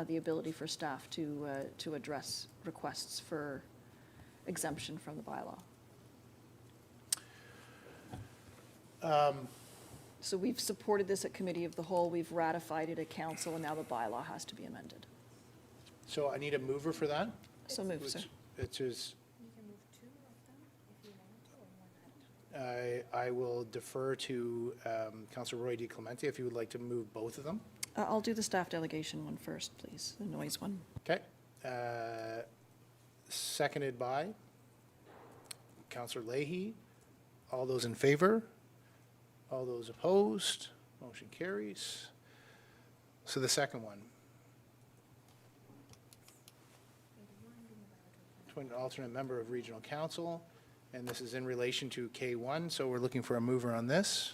the ability for staff to address requests for exemption from the bylaw. So we've supported this at Committee of the Whole, we've ratified it at Council, and now the bylaw has to be amended. So I need a mover for that? So move, sir. It's just. I will defer to Councillor Roy Clemente if you would like to move both of them. I'll do the staff delegation one first, please, the noise one. Okay. Seconded by Councillor Leahy. All those in favor? All those opposed? Motion carries. So the second one. Twin alternate member of Regional Council, and this is in relation to K1, so we're looking for a mover on this.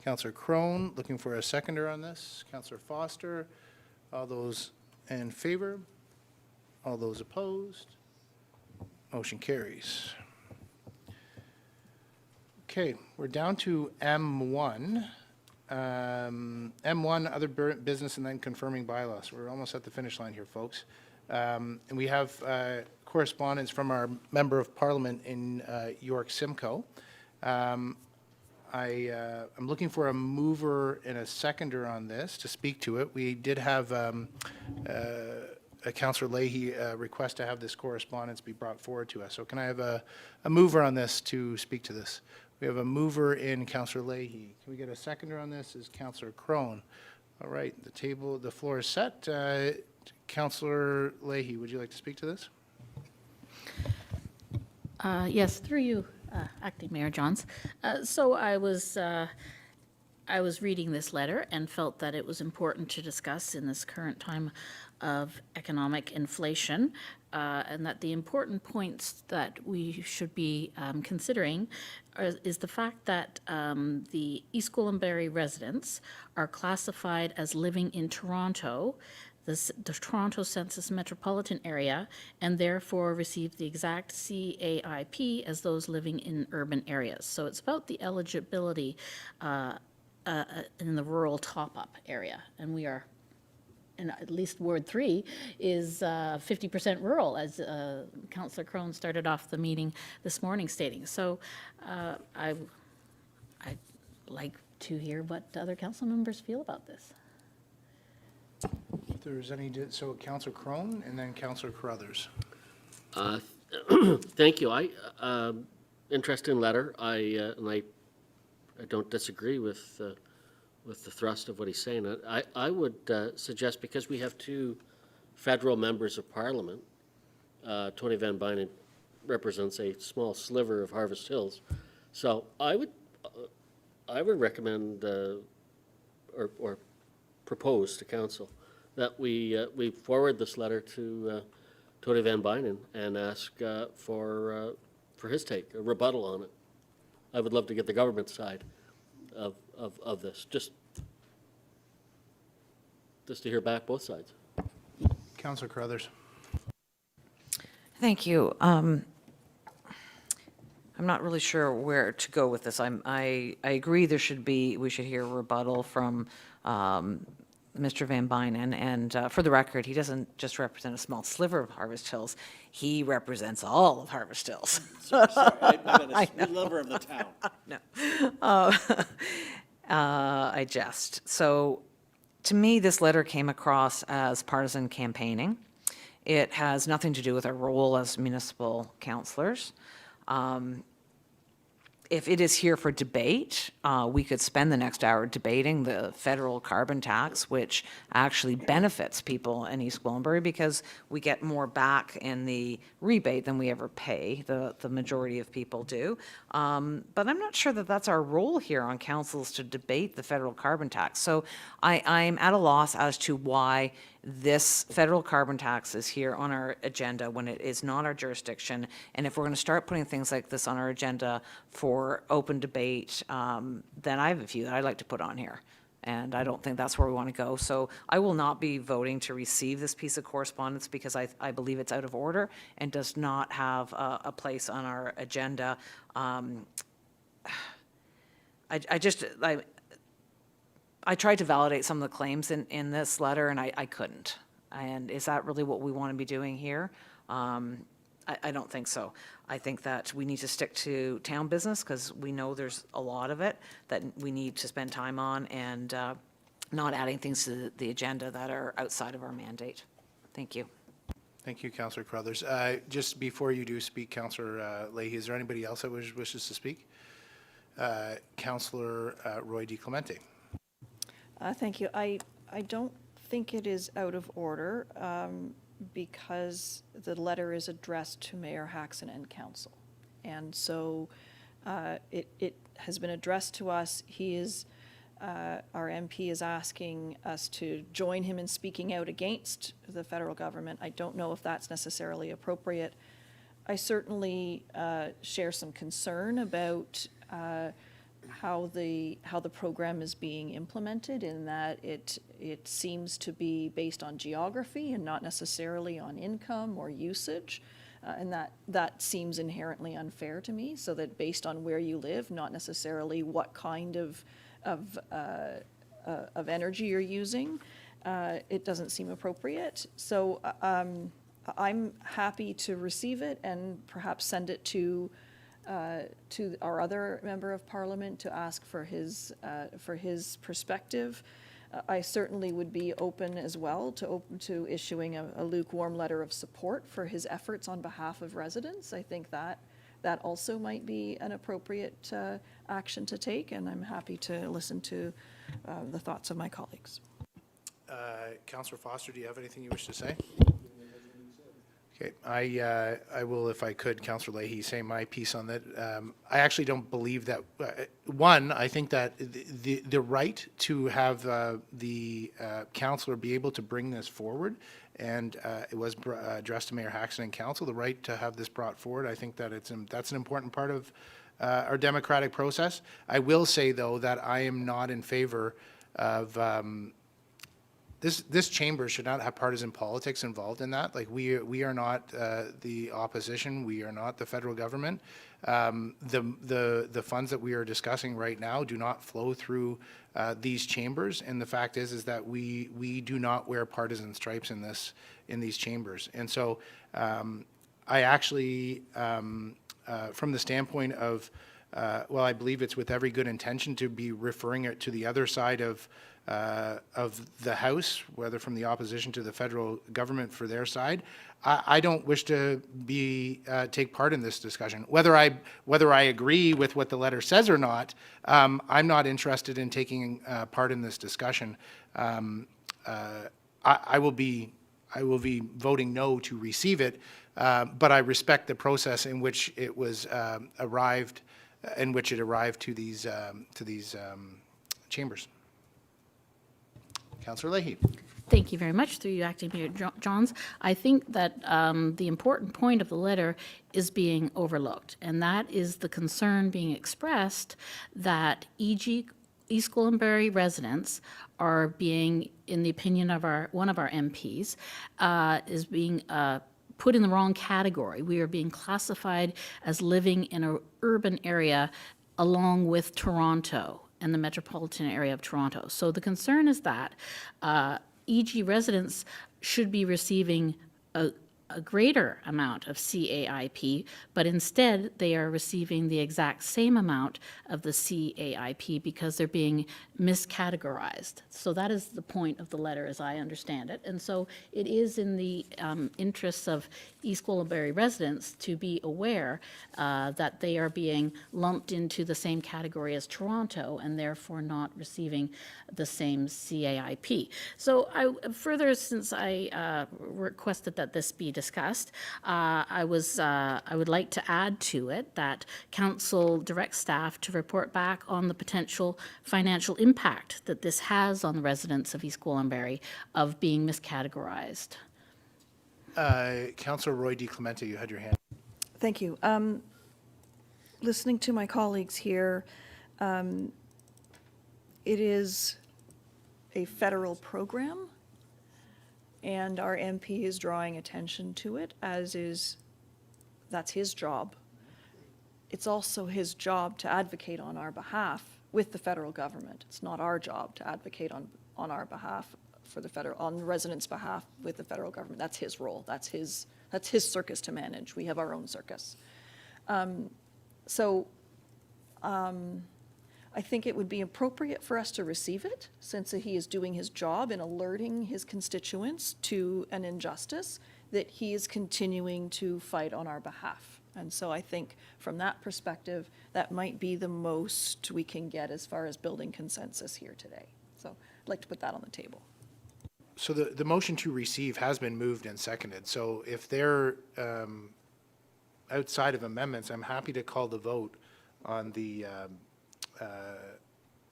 Councillor Crone, looking for a seconder on this. Councillor Foster, all those in favor? All those opposed? Motion carries. Okay, we're down to M1. M1, other business and then confirming bylaws. We're almost at the finish line here, folks. And we have correspondence from our Member of Parliament in York-Simcoe. I'm looking for a mover and a seconder on this to speak to it. We did have Councillor Leahy request to have this correspondence be brought forward to us. So can I have a mover on this to speak to this? We have a mover in Councillor Leahy. Can we get a seconder on this? Is Councillor Crone. All right, the floor is set. Councillor Leahy, would you like to speak to this? Yes, through you, Acting Mayor Johns. So I was reading this letter and felt that it was important to discuss in this current time of economic inflation, and that the important points that we should be considering is the fact that the East Gwillimbury residents are classified as living in Toronto, the Toronto Census Metropolitan Area, and therefore receive the exact CAIP as those living in urban areas. So it's about the eligibility in the rural top-up area, and we are, and at least Ward 3 is 50% rural, as Councillor Crone started off the meeting this morning stating. So I'd like to hear what other council members feel about this. If there's any, so Councillor Crone and then Councillor Carruthers. Thank you. Interesting letter. I don't disagree with the thrust of what he's saying. I would suggest, because we have two federal members of parliament, Tony Van Bynen represents a small sliver of Harvest Hills, so I would recommend or propose to council that we forward this letter to Tony Van Bynen and ask for his take, a rebuttal on it. I would love to get the government side of this, just to hear back both sides. Councillor Carruthers. Thank you. I'm not really sure where to go with this. I agree we should hear a rebuttal from Mr. Van Bynen, and for the record, he doesn't just represent a small sliver of Harvest Hills, he represents all of Harvest Hills. Sorry, I meant a sliver of the town. No. I jest. So, to me, this letter came across as partisan campaigning. It has nothing to do with our role as municipal councillors. If it is here for debate, we could spend the next hour debating the federal carbon tax, which actually benefits people in East Gwillimbury because we get more back in the rebate than we ever pay, the majority of people do. But I'm not sure that that's our role here on councils to debate the federal carbon tax. So I'm at a loss as to why this federal carbon tax is here on our agenda when it is not our jurisdiction. And if we're going to start putting things like this on our agenda for open debate, then I have a few that I'd like to put on here. And I don't think that's where we want to go. So I will not be voting to receive this piece of correspondence because I believe it's out of order and does not have a place on our agenda. I tried to validate some of the claims in this letter, and I couldn't. And is that really what we want to be doing here? I don't think so. I think that we need to stick to town business because we know there's a lot of it that we need to spend time on, and not adding things to the agenda that are outside of our mandate. Thank you. Thank you, Councillor Carruthers. Just before you do speak, Councillor Leahy, is there anybody else that wishes to speak? Councillor Roy DiClemente. Thank you. I don't think it is out of order because the letter is addressed to Mayor Ghassan and council. And so it has been addressed to us. He is our MP is asking us to join him in speaking out against the federal government. I don't know if that's necessarily appropriate. I certainly share some concern about how the program is being implemented, in that it seems to be based on geography and not necessarily on income or usage. And that seems inherently unfair to me, so that based on where you live, not necessarily what kind of energy you're using, it doesn't seem appropriate. So I'm happy to receive it and perhaps send it to our other member of parliament to ask for his perspective. I certainly would be open as well to issuing a lukewarm letter of support for his efforts on behalf of residents. I think that also might be an appropriate action to take, and I'm happy to listen to the thoughts of my colleagues. Councillor Foster, do you have anything you wish to say? Okay, I will, if I could, Councillor Leahy, say my piece on that. I actually don't believe that, one, I think that the right to have the councillor be able to bring this forward, and it was addressed to Mayor Hackson and council, the right to have this brought forward, I think that that's an important part of our democratic process. I will say, though, that I am not in favor of this chamber should not have partisan politics involved in that. Like, we are not the opposition. We are not the federal government. The funds that we are discussing right now do not flow through these chambers. And the fact is that we do not wear partisan stripes in these chambers. And so I actually, from the standpoint of, well, I believe it's with every good intention to be referring it to the other side of the House, whether from the opposition to the federal government for their side. I don't wish to take part in this discussion. Whether I agree with what the letter says or not, I'm not interested in taking part in this discussion. I will be voting no to receive it, but I respect the process in which it was arrived to these chambers. Councillor Leahy. Thank you very much, through you, Acting Mayor Johns. I think that the important point of the letter is being overlooked, and that is the concern being expressed that East Gwillimbury residents are being, in the opinion of one of our MPs, is being put in the wrong category. We are being classified as living in an urban area along with Toronto and the metropolitan area of Toronto. So the concern is that EG residents should be receiving a greater amount of CAIP, but instead they are receiving the exact same amount of the CAIP because they're being miscategorized. So that is the point of the letter, as I understand it. And so it is in the interests of East Gwillimbury residents to be aware that they are being lumped into the same category as Toronto and therefore not receiving the same CAIP. So further, since I requested that this be discussed, I would like to add to it that Council directs staff to report back on the potential financial impact that this has on the residents of East Gwillimbury of being miscategorized. Councillor Roy D. Clemente, you had your hand. Thank you. Listening to my colleagues here, it is a federal program, and our MP is drawing attention to it, that's his job. It's also his job to advocate on our behalf with the federal government. It's not our job to advocate on our behalf on residents' behalf with the federal government. That's his role. That's his circus to manage. We have our own circus. I think it would be appropriate for us to receive it, since he is doing his job in alerting his constituents to an injustice that he is continuing to fight on our behalf. And so I think from that perspective, that might be the most we can get as far as building consensus here today. So I'd like to put that on the table. So the motion to receive has been moved and seconded. So if they're outside of amendments, I'm happy to call the vote on the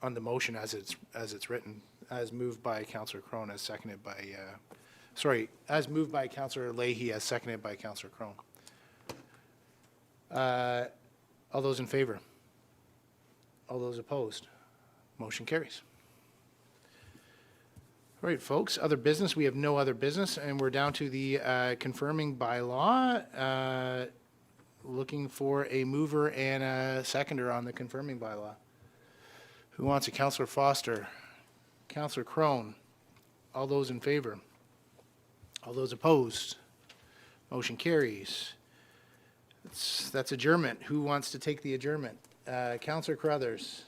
on the motion as it's written, as moved by Councillor Crone, as seconded by, as moved by Councillor Leahy, as seconded by Councillor Crone. All those in favor? All those opposed? Motion carries. All right, folks, other business, we have no other business, and we're down to the confirming bylaw. Looking for a mover and a seconder on the confirming bylaw. Who wants it? Councillor Foster, Councillor Crone. All those in favor? All those opposed? Motion carries. That's adjournment. Who wants to take the adjournment? Councillor Carruthers.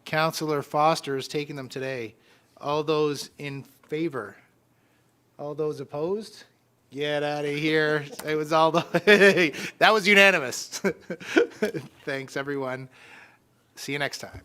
Councillor Foster is taking them today. All those in favor? All those opposed? Get out of here. It was all the, that was unanimous. Thanks, everyone. See you next time.